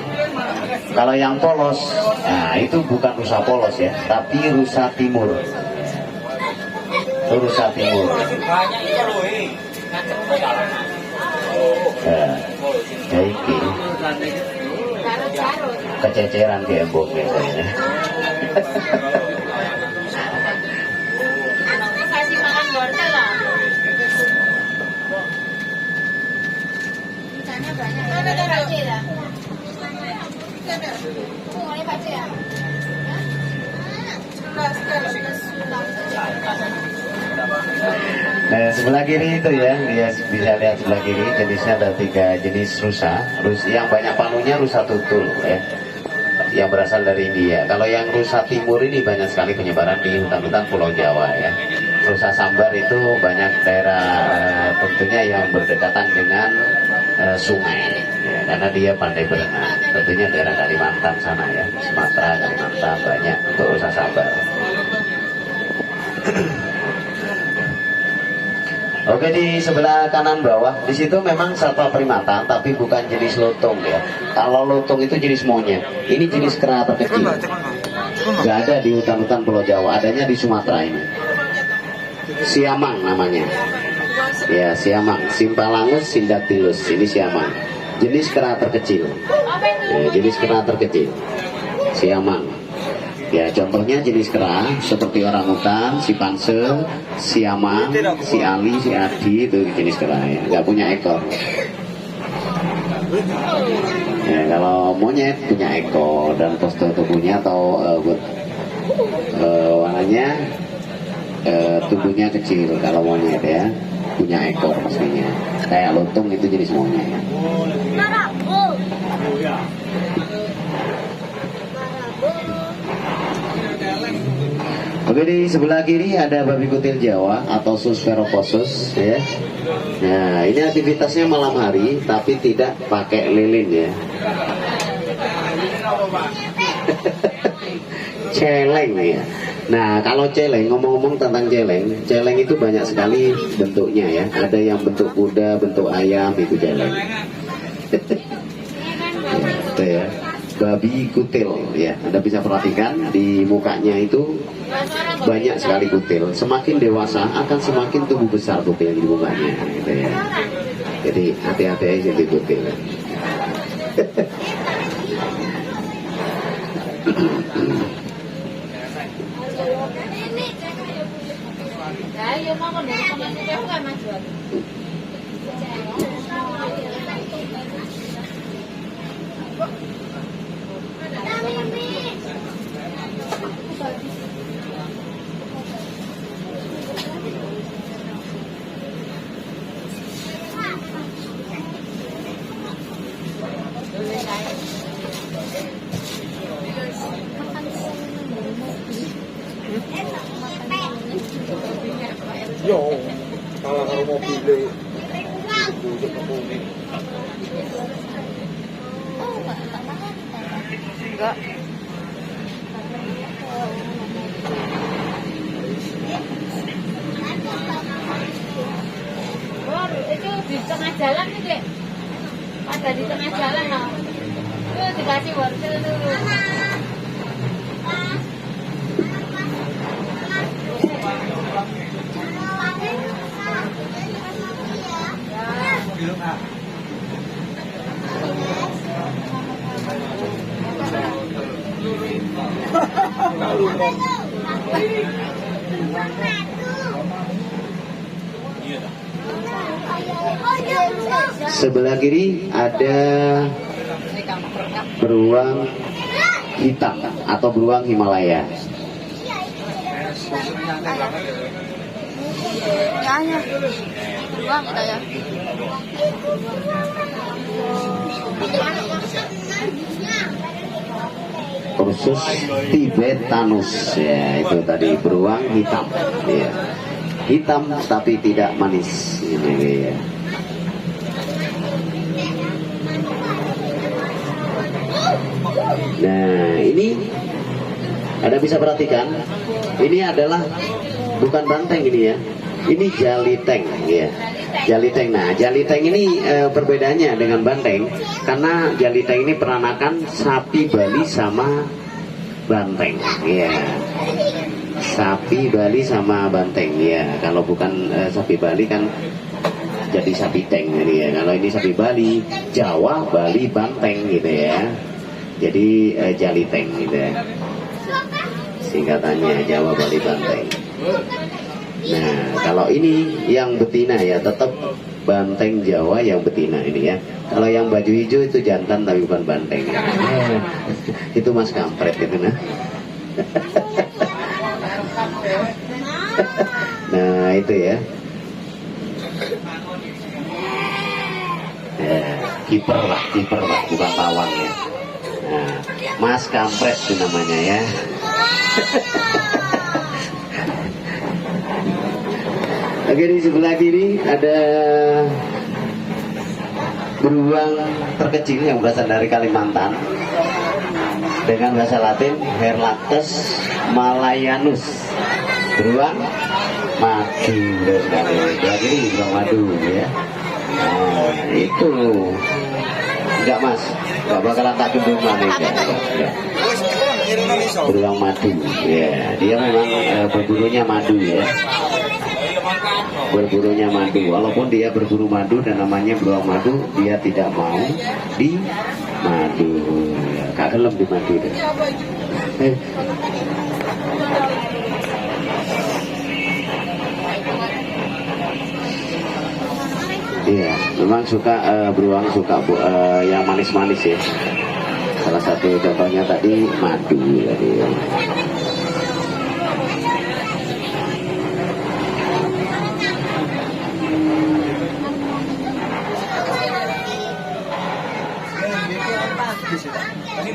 Kalau yang polos, nah itu bukan rusa polos ya, tapi rusa timur. Rusa timur. Banyak itu loh, ngaceng perjalanan. Ya iki kececeran di embok biasanya. Kasih makan wortel lah. Ikannya banyak. Ada pakcik lah. Ini pakcik ya? Nah sebelah kiri itu ya, dia bisa lihat sebelah kiri jenisnya ada 3 jenis rusa. Yang banyak panunya rusa tutul ya, yang berasal dari India. Kalau yang rusa timur ini banyak sekali penyebaran di hutan-hutan Pulau Jawa ya. Rusa sambar itu banyak daerah tentunya yang berdekatan dengan sungai ya, karena dia pandai berenang. Tentunya daerah Kalimantan sana ya, Sumatera, Kalimantan banyak untuk rusa sambar. Oke, di sebelah kanan bawah di situ memang satwa primata tapi bukan jenis lotong ya. Kalau lotong itu jenis monyet, ini jenis kera terkecil. Gak ada di hutan-hutan Pulau Jawa, adanya di Sumatera ini. Siamang namanya. Ya, siamang, Symphalangus syndactylus, ini siamang. Jenis kera terkecil. Ya, jenis kera terkecil. Siamang. Ya, contohnya jenis kera seperti orangutan, si panse, siamang, si ali, si adi itu jenis kera ya, nggak punya ekor. Ya, kalau monyet punya ekor dan postur tubuhnya atau warnanya tubuhnya kecil. Kalau monyet ya punya ekor pastinya. Kayak lontong itu jenis monyet. Oke, di sebelah kiri ada babi kutil Jawa atau Sus ferocosus ya. Nah, ini aktivitasnya malam hari tapi tidak pakai lilin ya. Celeng ya. Nah, kalau celeng, ngomong-ngomong tentang celeng, celeng itu banyak sekali bentuknya ya. Ada yang bentuk kuda, bentuk ayam, itu celeng. Itu ya. Babi kutil ya, Anda bisa perhatikan di mukanya itu banyak sekali kutil. Semakin dewasa akan semakin tumbuh besar kutil di mukanya gitu ya. Jadi hati-hati aja di kutil. Yo, kalau mobil Enggak. Itu di tengah jalan nih, Dek. Ada di tengah jalan lah. Itu dikasih wortel dulu. Sebelah kiri ada beruang hitam atau beruang Himalaya. Beruang kita ya. Ursus tibetanus ya, itu tadi beruang hitam ya. Hitam tapi tidak manis ini ya. Nah, ini Anda bisa perhatikan, ini adalah bukan banteng ini ya. Ini jaliteng ya. Jaliteng. Nah, jaliteng ini perbedaannya dengan banteng karena jaliteng ini peranakan sapi Bali sama banteng. Ya. Sapi Bali sama banteng. Ya, kalau bukan sapi Bali kan jadi sapi teng jadi ya. Kalau ini sapi Bali, Jawa, Bali, banteng gitu ya. Jadi jaliteng gitu ya. Singkatannya Jawa, Bali, banteng. Nah, kalau ini yang betina ya tetap banteng Jawa yang betina ini ya. Kalau yang baju hijau itu jantan tapi bukan banteng. Ya. Itu mas kampret gitu nah. Nah itu ya. Kiper lah bukan pawang ya. Nah, mas kampret itu namanya ya. Oke, di sebelah kiri ada beruang terkecil yang berasal dari Kalimantan dengan bahasa Latin Herlatus malayanus, beruang madu. Sebelah kiri beruang madu ya. Nah, itu enggak mas, enggak bakalan tak gendungan enggak. Beruang madu ya, dia memang berburunya madu ya. Berburunya madu, walaupun dia berburu madu dan namanya beruang madu, dia tidak mau di madu, gak gelem di madu deh. Iya, memang suka beruang suka yang manis-manis ya. Salah satu contohnya tadi madu tadi ya.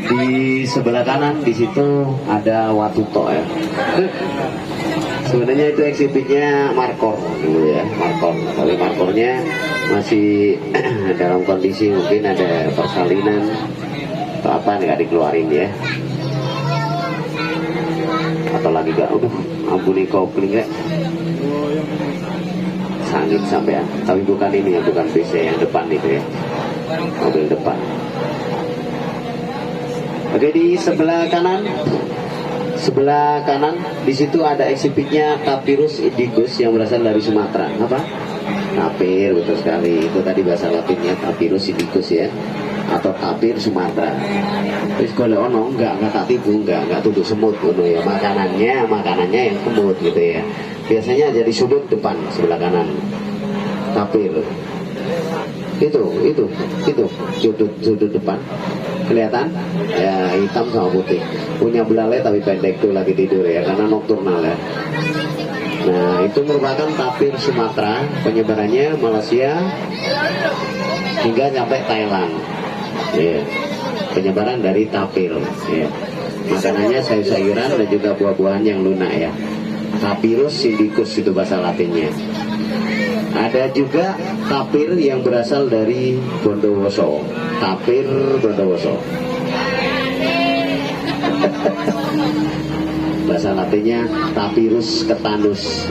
Di sebelah kanan di situ ada watuto ya. Sebenarnya itu eksibitnya markor dulu ya, markor. Tapi markornya masih dalam kondisi mungkin ada persalinan atau apa nggak dikeluarin ya. Atau lagi gak, ampuni kopling ya. Sangit sampean. Tapi bukan ini ya, bukan PC yang depan itu ya. Mobil depan. Oke, di sebelah kanan di situ ada eksibitnya Tapirus indigus yang berasal dari Sumatera. Apa? Tapir, betul sekali. Itu tadi bahasa Latinnya Tapirus indigus ya, atau tapir Sumatera. Terus kalau ono enggak tak tipu, enggak tuduh semut ono ya. Makanannya yang semut gitu ya. Biasanya jadi sudut depan sebelah kanan. Tapir. Itu sudut depan. Kelihatan ya, hitam sama putih, punya belalai tapi pendek tuh lagi tidur ya karena nokturnal ya. Nah itu merupakan tapir Sumatera, penyebarannya Malaysia hingga sampai Thailand ya. Penyebaran dari tapir ya. Makanannya sayur-sayuran dan juga buah-buahan yang lunak ya. Tapirus indicus itu bahasa Latinnya. Ada juga tapir yang berasal dari Bondowoso. Tapir Bondowoso. Bahasa Latinnya Tapirus ketanus.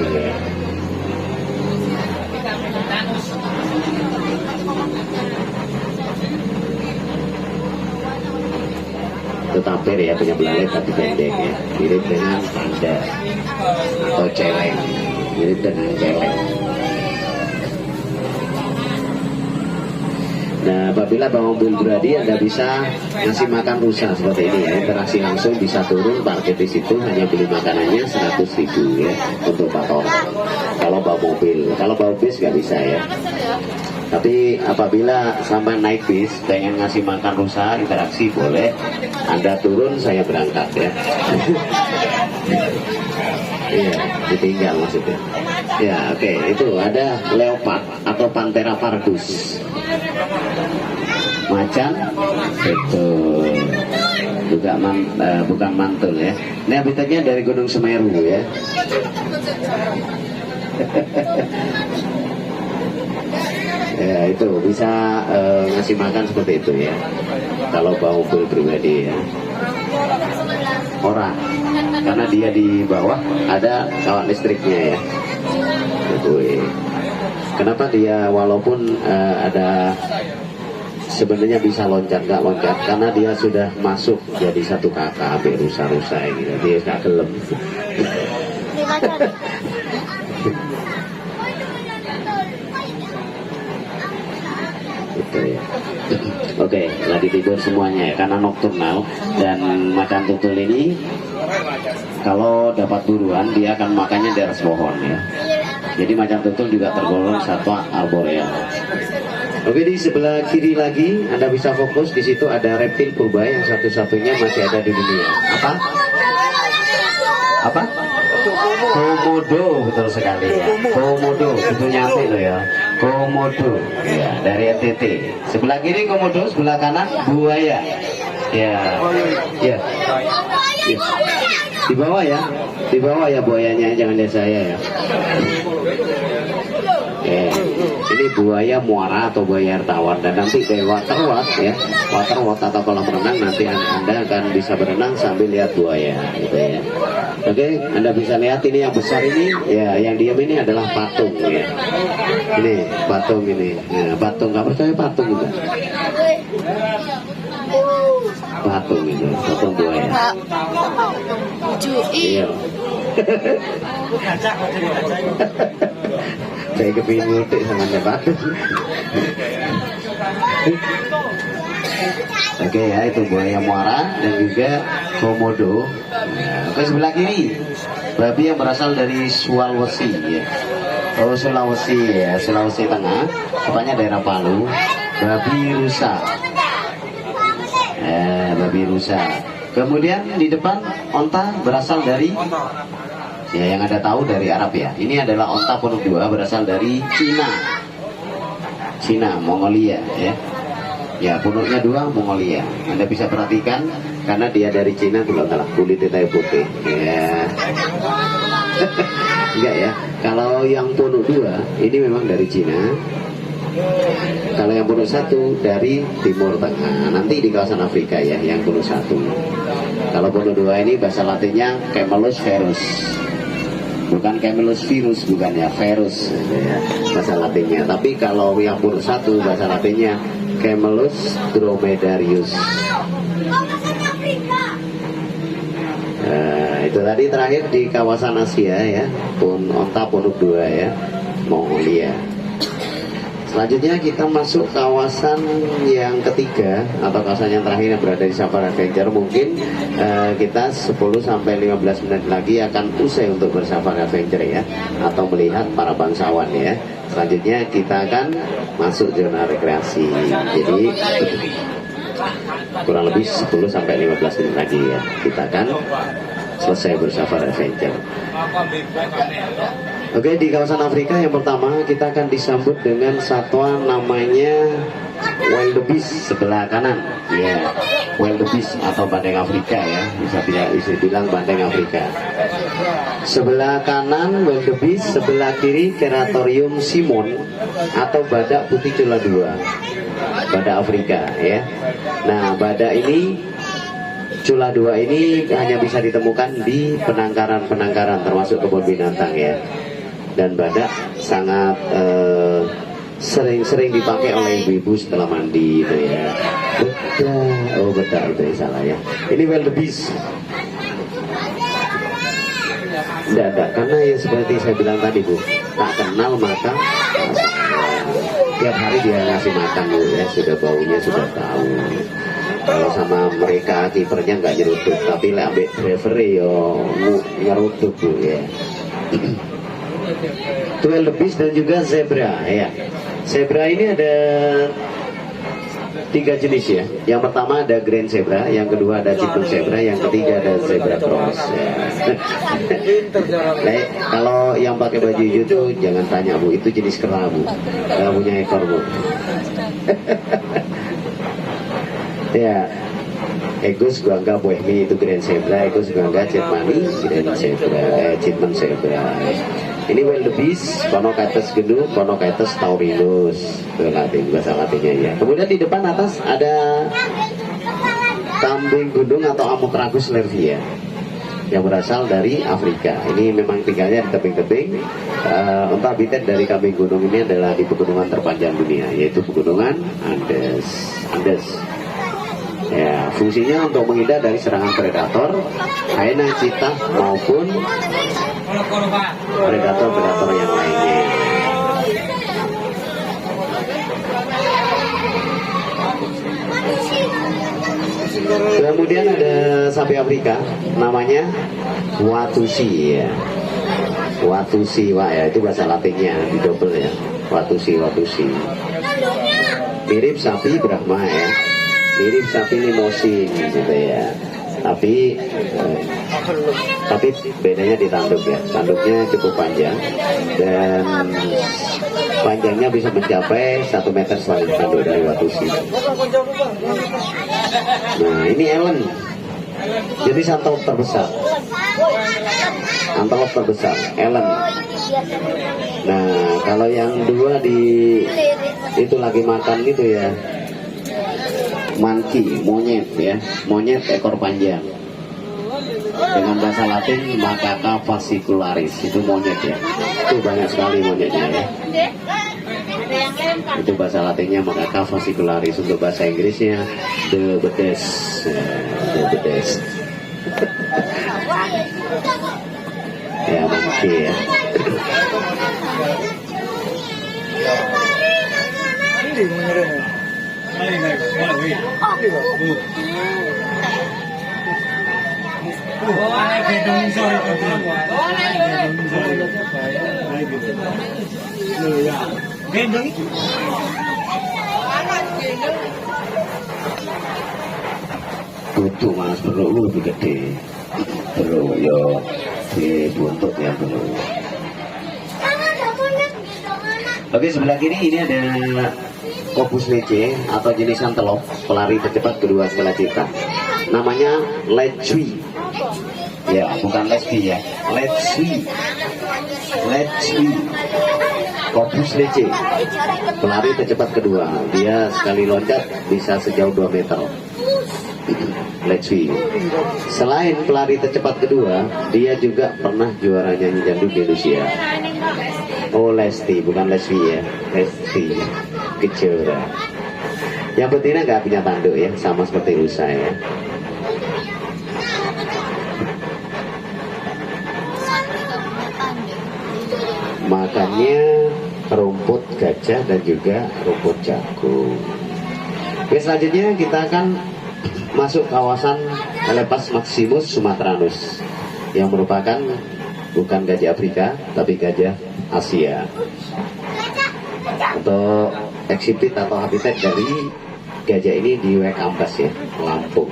Itu tapir ya, punya belalai tapi pendek ya. Mirip dengan panda atau celeng. Mirip dengan celeng. Nah, apabila bawa mobil pribadi Anda bisa ngasih makan rusa seperti ini ya, interaksi langsung bisa turun, parkir di situ, hanya beli makanannya 100.000 ya untuk 4 orang. Kalau bawa mobil, kalau bawa bis nggak bisa ya. Tapi apabila sampai naik bis pengen ngasih makan rusa, interaksi boleh. Anda turun, saya berangkat ya. Iya, ditinggal maksudnya. Ya, oke, itu ada leopard atau Panthera pardus. Macan, betul. Juga bukan mantul ya. Ini habitatnya dari Gunung Semeru ya. Ya itu bisa ngasih makan seperti itu ya. Kalau bawa mobil pribadi ya. Orang, karena dia di bawah ada kawat listriknya ya. Gitu. Kenapa dia walaupun ada sebenarnya bisa loncat nggak loncat karena dia sudah masuk jadi satu kakak ambil rusa-rusa ini dia nggak gelem. Gitu ya. Oke, lagi tidur semuanya ya karena nokturnal dan macan tutul ini kalau dapat buruan dia akan makannya di atas pohon ya. Jadi macan tutul juga tergolong satwa arboreal. Oke, di sebelah kiri lagi Anda bisa fokus di situ ada reptil purba yang satu-satunya masih ada di dunia. Apa? Komodo, betul sekali ya. Komodo, itu nyampe loh ya. Komodo, ya dari NTT. Sebelah kiri komodo, sebelah kanan buaya. Ya, ya. Di bawah ya buayanya, jangan lihat saya ya. Ini buaya muara atau buaya air tawar dan nanti dari waterwat ya, waterwat atau kolam renang nanti Anda akan bisa berenang sambil lihat buaya gitu ya. Oke, Anda bisa lihat ini yang besar ini ya, yang diam ini adalah patung ya. Ini patung ini, ya, patung nggak percaya patung juga. Patung itu, patung buaya. Iya. Saya kepingin mutik sama patung. Oke ya, itu buaya muara dan juga komodo. Ke sebelah kiri babi yang berasal dari Sulawesi ya. Oh Sulawesi ya, Sulawesi Tengah, tepatnya daerah Palu. Babi rusa. Babi rusa. Kemudian di depan onta berasal dari ya, yang Anda tahu dari Arab ya. Ini adalah onta punuk 2 berasal dari Cina, Mongolia ya. Ya, punuknya 2 Mongolia. Anda bisa perhatikan karena dia dari Cina tuh kulitnya putih. Ya. Enggak ya. Kalau yang punuk 2 ini memang dari Cina. Kalau yang punuk 1 dari Timur Tengah. Nanti di kawasan Afrika ya, yang punuk 1. Kalau punuk 2 ini bahasa Latinnya Camelus ferus. Bukan Camelus virus, bukan ya, virus ya, bahasa Latinnya. Tapi kalau yang punuk 1 bahasa Latinnya Camelus dromedarius. Itu tadi terakhir di kawasan Asia ya, onta punuk 2 ya, Mongolia. Selanjutnya kita masuk kawasan yang ketiga atau kawasan yang terakhir yang berada di Safari Adventure. Mungkin kita 10-15 menit lagi akan usai untuk bersafari adventure ya, atau melihat para bangsawan ya. Selanjutnya kita akan masuk zona rekreasi. Jadi kurang lebih 10-15 menit lagi ya, kita akan selesai bersafari adventure. Oke, di kawasan Afrika yang pertama kita akan disambut dengan satwa namanya wildebeest sebelah kanan ya, wildebeest atau bandeng Afrika ya, bisa bilang bandeng Afrika. Sebelah kanan wildebeest, sebelah kiri Ceratorium simon atau badak putih cula 2, badak Afrika ya. Nah, badak ini cula 2 ini hanya bisa ditemukan di penangkaran-penangkaran termasuk kebun binatang ya. Dan badak sangat sering dipakai oleh ibu-ibu setelah mandi itu ya. Bedak itu ya, salah ya. Ini wildebeest. Tidak, karena ya seperti saya bilang tadi Bu, tak kenal maka tiap hari dia ngasih makan Bu ya, sudah baunya sudah tahu. Kalau sama mereka kipernya nggak nyeruduk, tapi ambek driver yo nyeruduk Bu ya. Wildebeest dan juga zebra ya. Zebra ini ada 3 jenis ya. Yang pertama ada grand zebra, yang kedua ada chiton zebra, yang ketiga ada zebra cross ya. Nah, kalau yang pakai baju hijau itu jangan tanya Bu, itu jenis kera Bu, nggak punya ekor Bu. Ya, Egus Guangga Boehmi itu grand zebra, Egus Guangga Cetmani grand zebra, Chiton zebra. Ini wildebeest, Conocaitus genus, Conocaitus taurinus, itu Latin, bahasa Latinnya ya. Kemudian di depan atas ada kambing gunung atau Ammotragus lervia. yang berasal dari Afrika. Ini memang tinggalnya di tebing-tebing. Untuk habitat dari kambing gunung ini adalah di pegunungan terpanjang dunia, yaitu pegunungan Andes. Ya, fungsinya untuk menghindar dari serangan predator, hyena, cheetah maupun predator-predator yang lainnya. Kemudian ada sapi Afrika, namanya Watusi ya. Watusi, Wak ya, itu bahasa Latinnya, di double ya. Watusi. Mirip sapi Brahma ya. Mirip sapi limosin gitu ya. Tapi bedanya di tanduk ya. Tanduknya cukup panjang dan panjangnya bisa mencapai 1 meter selain tanduk dari Watusi. Nah, ini Ellen. Jadi antelope terbesar. Ellen. Nah, kalau yang dua itu lagi makan gitu ya. Monkey, monyet ya, monyet ekor panjang. Dengan bahasa Latin Macaca fascicularis, itu monyet ya. Itu banyak sekali monyetnya ya. Itu bahasa Latinnya Macaca fascicularis. Untuk bahasa Inggrisnya the best. Ya, monkey ya. Tutu mas perlu lebih gede. Perlu yo di buntut ya perlu. Oke, sebelah kiri ini ada Kobus lece atau jenis antelope pelari tercepat kedua setelah cheetah. Namanya Lechwi. Ya, bukan Lesbi ya. Lechwi. Kobus lece pelari tercepat kedua. Dia sekali loncat bisa sejauh 2 meter. Lechwi. Selain pelari tercepat kedua, dia juga pernah juara nyanyi dangdut di Indonesia. Oh, Lesti, bukan Lesbi ya. Lesti Kejora. Yang betina nggak punya tanduk ya, sama seperti rusa ya. Makannya rumput gajah dan juga rumput jagung. Oke, selanjutnya kita akan masuk kawasan Elephas maximus sumatranus yang merupakan bukan gajah Afrika tapi gajah Asia. Untuk eksibit atau habitat dari gajah ini di Waikampes ya, Lampung.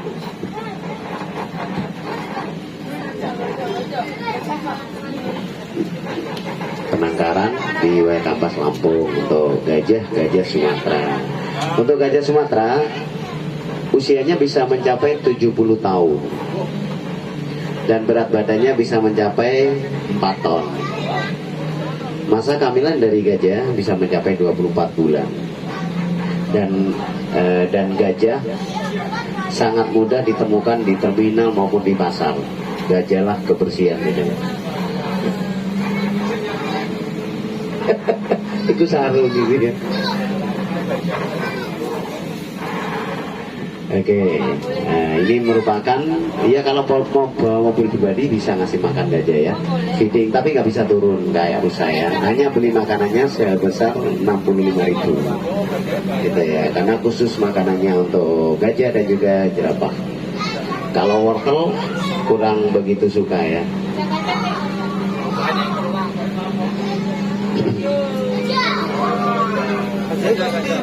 Penangkaran di Waikampes, Lampung untuk gajah Sumatera. Untuk gajah Sumatera usianya bisa mencapai 70 tahun dan berat badannya bisa mencapai 4 ton. Masa kehamilan dari gajah bisa mencapai 24 bulan. Dan gajah sangat mudah ditemukan di terminal maupun di pasar. Gajahlah kebersihan gitu. Itu saru gitu ya. Oke, nah ini merupakan, ya kalau mobil pribadi bisa ngasih makan gajah ya, feeding, tapi nggak bisa turun kayak rusa ya, hanya beli makanannya sebesar 65.000 gitu ya, karena khusus makanannya untuk gajah dan juga jerapah. Kalau wortel kurang begitu suka ya.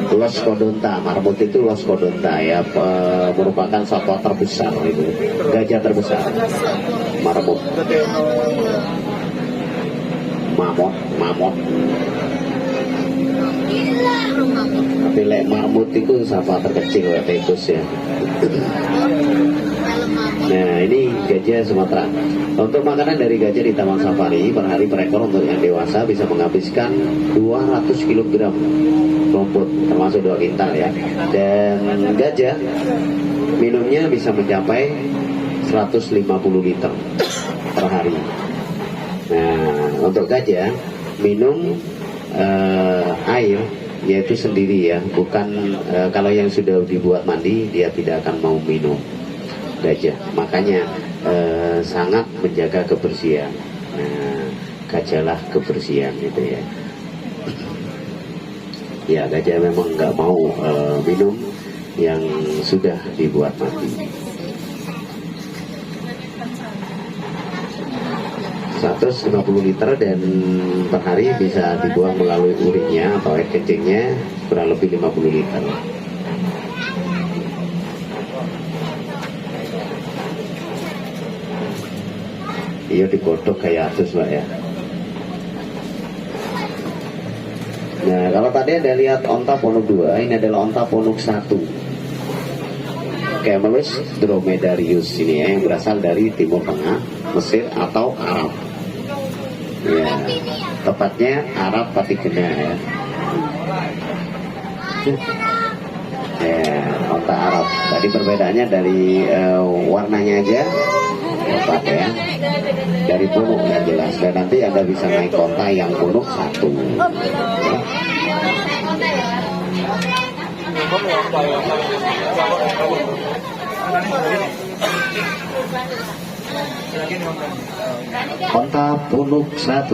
Loscodonta, marmut itu Loscodonta ya, merupakan satwa terbesar itu, gajah terbesar, marmut, mamut. Tapi lek marmut itu satwa terkecil ya, tikus ya. Nah, ini gajah Sumatera. Untuk makanan dari gajah di Taman Safari per hari per ekor untuk yang dewasa bisa menghabiskan 200 kg rumput, termasuk 2 kintal ya. Dan gajah minumnya bisa mencapai 150 liter. per hari. Nah, untuk gajah minum air yaitu sendiri ya, bukan kalau yang sudah dibuat mandi dia tidak akan mau minum gajah. Makanya sangat menjaga kebersihan. Nah, gajahlah kebersihan gitu ya. Ya, gajah memang nggak mau minum yang sudah dibuat mandi. 150 liter dan per hari bisa dibuang melalui urinnya atau air kencingnya kurang lebih 50 liter. Iya digodok kayak atus Pak ya. Nah, kalau tadi ada lihat onta ponuk 2, ini adalah onta ponuk 1. Camelus dromedarius ini ya, yang berasal dari Timur Tengah, Mesir atau Arab. Ya, tepatnya Arab Patigena ya. Ya, onta Arab. Tadi perbedaannya dari warnanya aja, tepat ya. Dari punuk yang jelas. Dan nanti Anda bisa naik onta yang punuk 1. Ya. Onta punuk 1.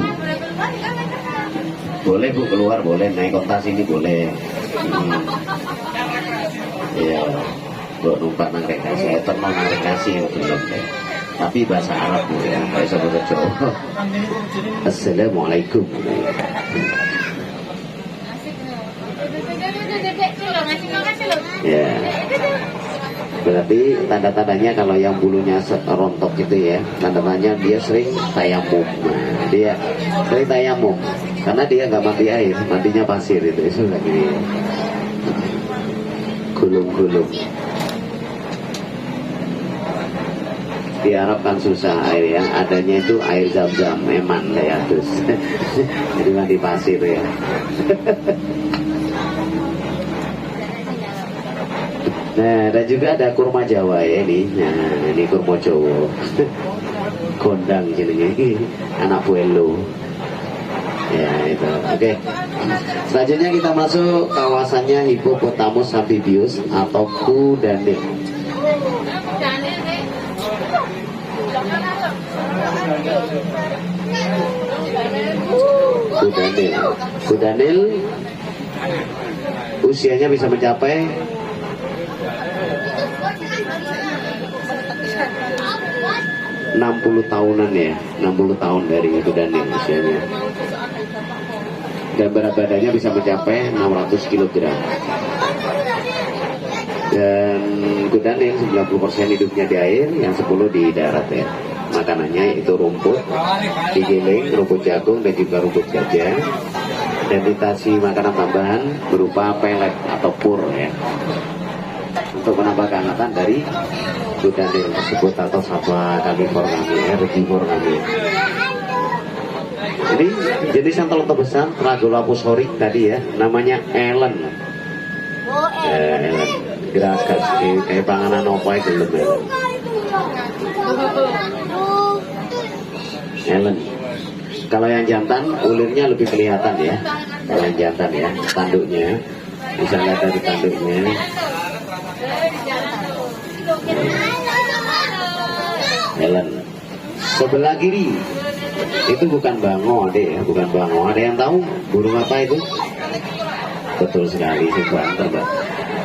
Boleh Bu keluar, boleh naik onta sini boleh. Iya, buat numpak nang rekasi, itu mau nang rekasi belum deh. Tapi bahasa Arab Bu ya, kayak sahabat Jawa. Assalamualaikum. Ya. Berarti tanda-tandanya kalau yang bulunya rontok gitu ya, tanda-tandanya dia sering tayamum. Nah, dia sering tayamum karena dia nggak mandi air, mandinya pasir itu lagi gulung-gulung. Di Arab kan susah air ya, adanya itu air zam-zam, eman ya terus. Jadi mandi pasir ya. Nah, dan juga ada kurma Jawa ya ini. Nah, ini kurma Jawa. Kondang jenenge, anak buelo. Ya, itu. Oke. Selanjutnya kita masuk kawasannya Hippopotamus amphibius atau kudanil. Kudanil usianya bisa mencapai 60 tahunan ya, 60 tahun dari kudanil usianya. Dan berat badannya bisa mencapai 600 kg. Dan kudanil 90% hidupnya di air, yang 10 di darat ya. Makanannya itu rumput digiling, rumput jagung dan juga rumput gajah. Dan ditasi makanan tambahan berupa pelet atau pur ya, untuk menambah kehangatan dari kudanil tersebut atau Satwa carnivora kami ya, herbivore kami. Ini jenis yang terlalu besar, Tragolaphus horik tadi ya, namanya Ellen. Ellen, kira-kira kayak panganan apa itu lebih. Ellen. Kalau yang jantan ulirnya lebih kelihatan ya. Kalau yang jantan ya, tanduknya bisa lihat dari tanduknya. Ellen. Sebelah kiri itu bukan bango deh ya, bukan bango. Ada yang tahu burung apa itu? Betul sekali sih banter, Mbak.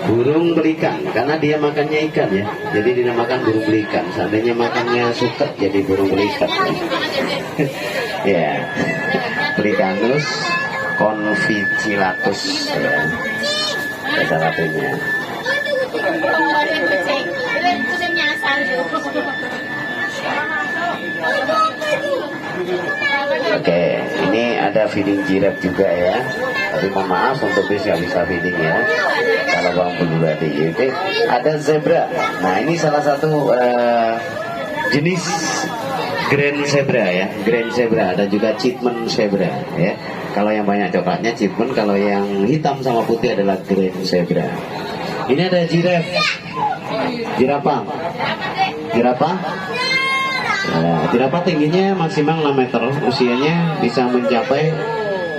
Burung pelikan, karena dia makannya ikan ya, jadi dinamakan burung pelikan. Seandainya makannya suket jadi burung pelikan. Ya, Pelicanus conficillatus ya, bahasa Latinnya. Oke, ini ada feeding giraffe juga ya. Tapi mohon maaf untuk bis nggak bisa feeding ya. Kalau bang bulu tadi, oke. Ada zebra. Nah ini salah satu jenis grand zebra ya. Grand zebra. Ada juga Chipman zebra ya. Kalau yang banyak coklatnya Chipman, kalau yang hitam sama putih adalah grand zebra. Ini ada giraffe. Jerapah. Jerapah tingginya maksimal 6 meter, usianya bisa mencapai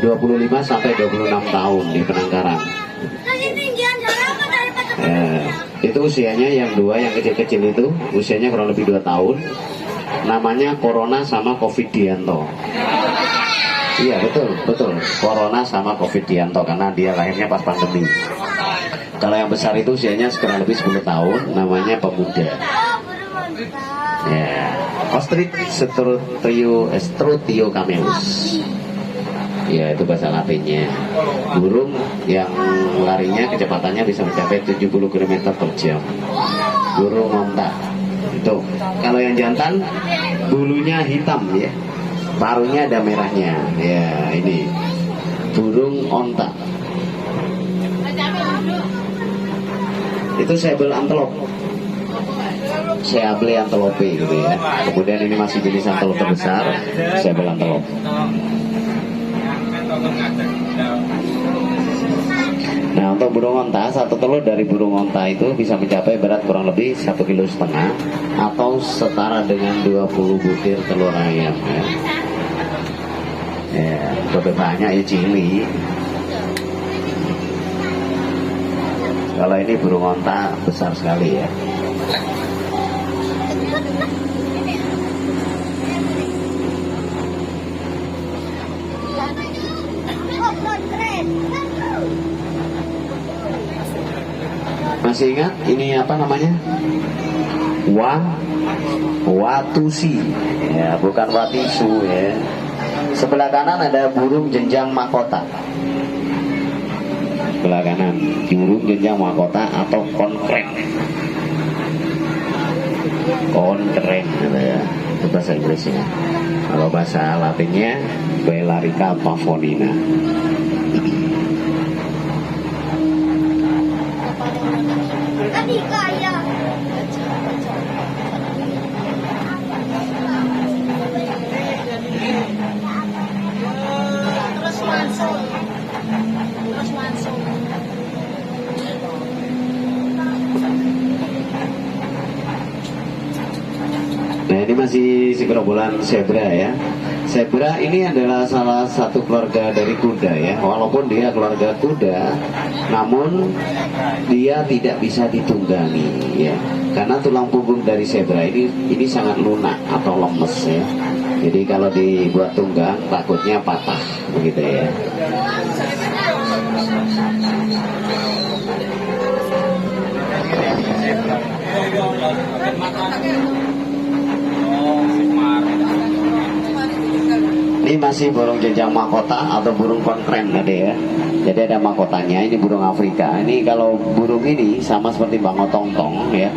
25 sampai 26 tahun di Penangkaran. Itu usianya yang dua, yang kecil-kecil itu usianya kurang lebih 2 tahun. Namanya Corona sama Covidianto. Iya betul, Corona sama Covidianto karena dia lahirnya pas pandemi. Kalau yang besar itu usianya kurang lebih 10 tahun, namanya Pemuda. Ya, Ostrich Strutio camelus. Ya, itu bahasa Latinnya. Burung yang larinya kecepatannya bisa mencapai 70 km per jam. Burung onta. Itu. Kalau yang jantan bulunya hitam ya. Paruhnya ada merahnya. Ya, ini burung onta. Itu sable antelope. Sable antelope gitu ya. Kemudian ini masih jenis antelope terbesar, sable antelope. Nah, untuk burung onta, satu telur dari burung onta itu bisa mencapai berat kurang lebih 1,5 kg atau setara dengan 20 butir telur ayam ya. Ya, lebih banyak ya cili. Kalau ini burung onta besar sekali ya. Masih ingat ini apa namanya? Watusi ya, bukan watisu ya. Sebelah kanan ada burung jenjang mahkota. Sebelah kanan burung jenjang mahkota atau konkret. Konkret gitu ya. Itu bahasa Inggrisnya. Kalau bahasa Latinnya Belarica pavonina. Nah, ini masih segerombolan zebra ya. Zebra ini adalah salah satu keluarga dari kuda ya. Walaupun dia keluarga kuda, namun dia tidak bisa ditunggangi ya. Karena tulang punggung dari zebra ini sangat lunak atau lemes ya. Jadi kalau dibuat tunggang takutnya patah begitu ya. Ini masih burung jenjang mahkota atau burung konkren tadi ya. Jadi ada mahkotanya, ini burung Afrika. Ini kalau burung ini sama seperti bangotongtong ya.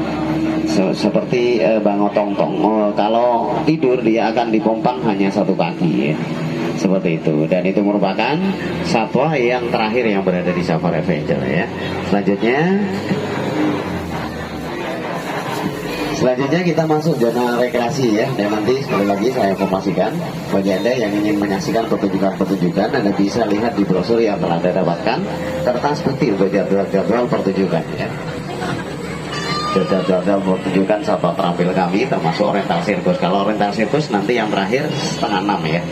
Seperti bangotongtong. Kalau tidur dia akan dipompang hanya satu kaki ya. Seperti itu. Dan itu merupakan satwa yang terakhir yang berada di Safari Adventure ya. Selanjutnya kita masuk zona rekreasi ya. Dan nanti sekali lagi saya informasikan bagi Anda yang ingin menyaksikan pertunjukan-pertunjukan, Anda bisa lihat di brosur yang telah Anda dapatkan serta seperti untuk jadwal pertunjukan ya. Jadwal pertunjukan satwa terampil kami termasuk rental sirkus. Kalau rental sirkus nanti yang terakhir 5:30 ya.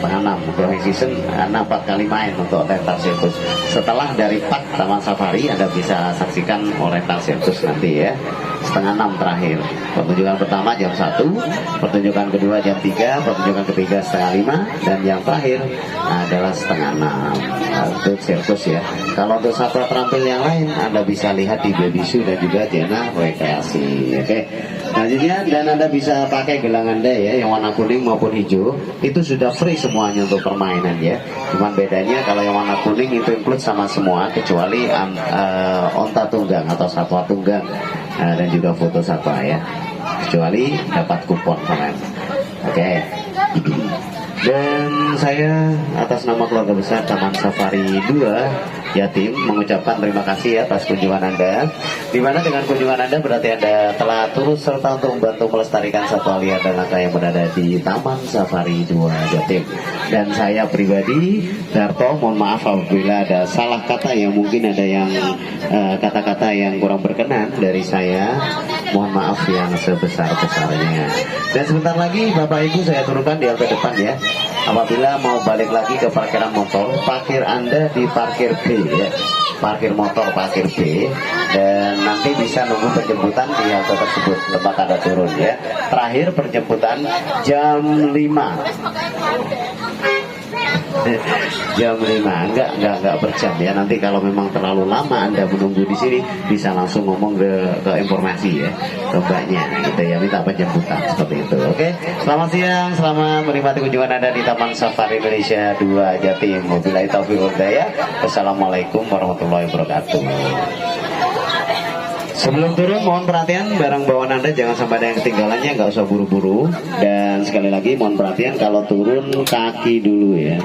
5:30 closing season, Anda 4 kali main untuk rental sirkus. Setelah dari Park Taman Safari Anda bisa saksikan rental sirkus nanti ya. 5:30 terakhir. Pertunjukan pertama jam 1, pertunjukan kedua jam 3, pertunjukan ketiga 5:30, dan yang terakhir adalah 5:30. Untuk sirkus ya. Kalau untuk satwa terampil yang lain Anda bisa lihat di Baby Zoo dan juga zona rekreasi. Oke. Selanjutnya, dan Anda bisa pakai gelang Anda ya, yang warna kuning maupun hijau. Itu sudah free semuanya untuk permainan ya. Cuman bedanya kalau yang warna kuning itu include sama semua kecuali onta tunggang atau satwa tunggang dan juga foto satwa ya. Kecuali dapat kupon kemarin. Oke. Dan saya atas nama keluarga besar Taman Safari 2 Jatim mengucapkan terima kasih atas kunjungan Anda. Dimana dengan kunjungan Anda berarti Anda telah turut serta untuk membantu melestarikan satwa liar dan langka yang berada di Taman Safari 2 Jatim. Dan saya pribadi, Darto, mohon maaf apabila ada salah kata yang mungkin ada yang kata-kata yang kurang berkenan dari saya. mohon maaf yang sebesar-besarnya. Dan sebentar lagi Bapak Ibu saya turunkan di halte depan ya. Apabila mau balik lagi ke parkiran motor, parkir Anda di parkir B ya. Parkir motor parkir B, dan nanti bisa nunggu penjemputan di halte tersebut tempat Anda turun ya. Terakhir penjemputan jam 5. Jam 5, enggak berjam ya. Nanti kalau memang terlalu lama Anda menunggu di sini, bisa langsung ngomong ke informasi ya, ke mbaknya gitu ya, minta penjemputan seperti itu. Oke, selamat siang, selamat menikmati kunjungan Anda di Taman Safari Indonesia 2 Jatim. Wabillahi taufiq wal hidayah. Wassalamualaikum warahmatullahi wabarakatuh. Sebelum turun mohon perhatian, barang bawaan Anda jangan sampai ada yang ketinggalannya, nggak usah buru-buru. Dan sekali lagi mohon perhatian kalau turun kaki dulu ya.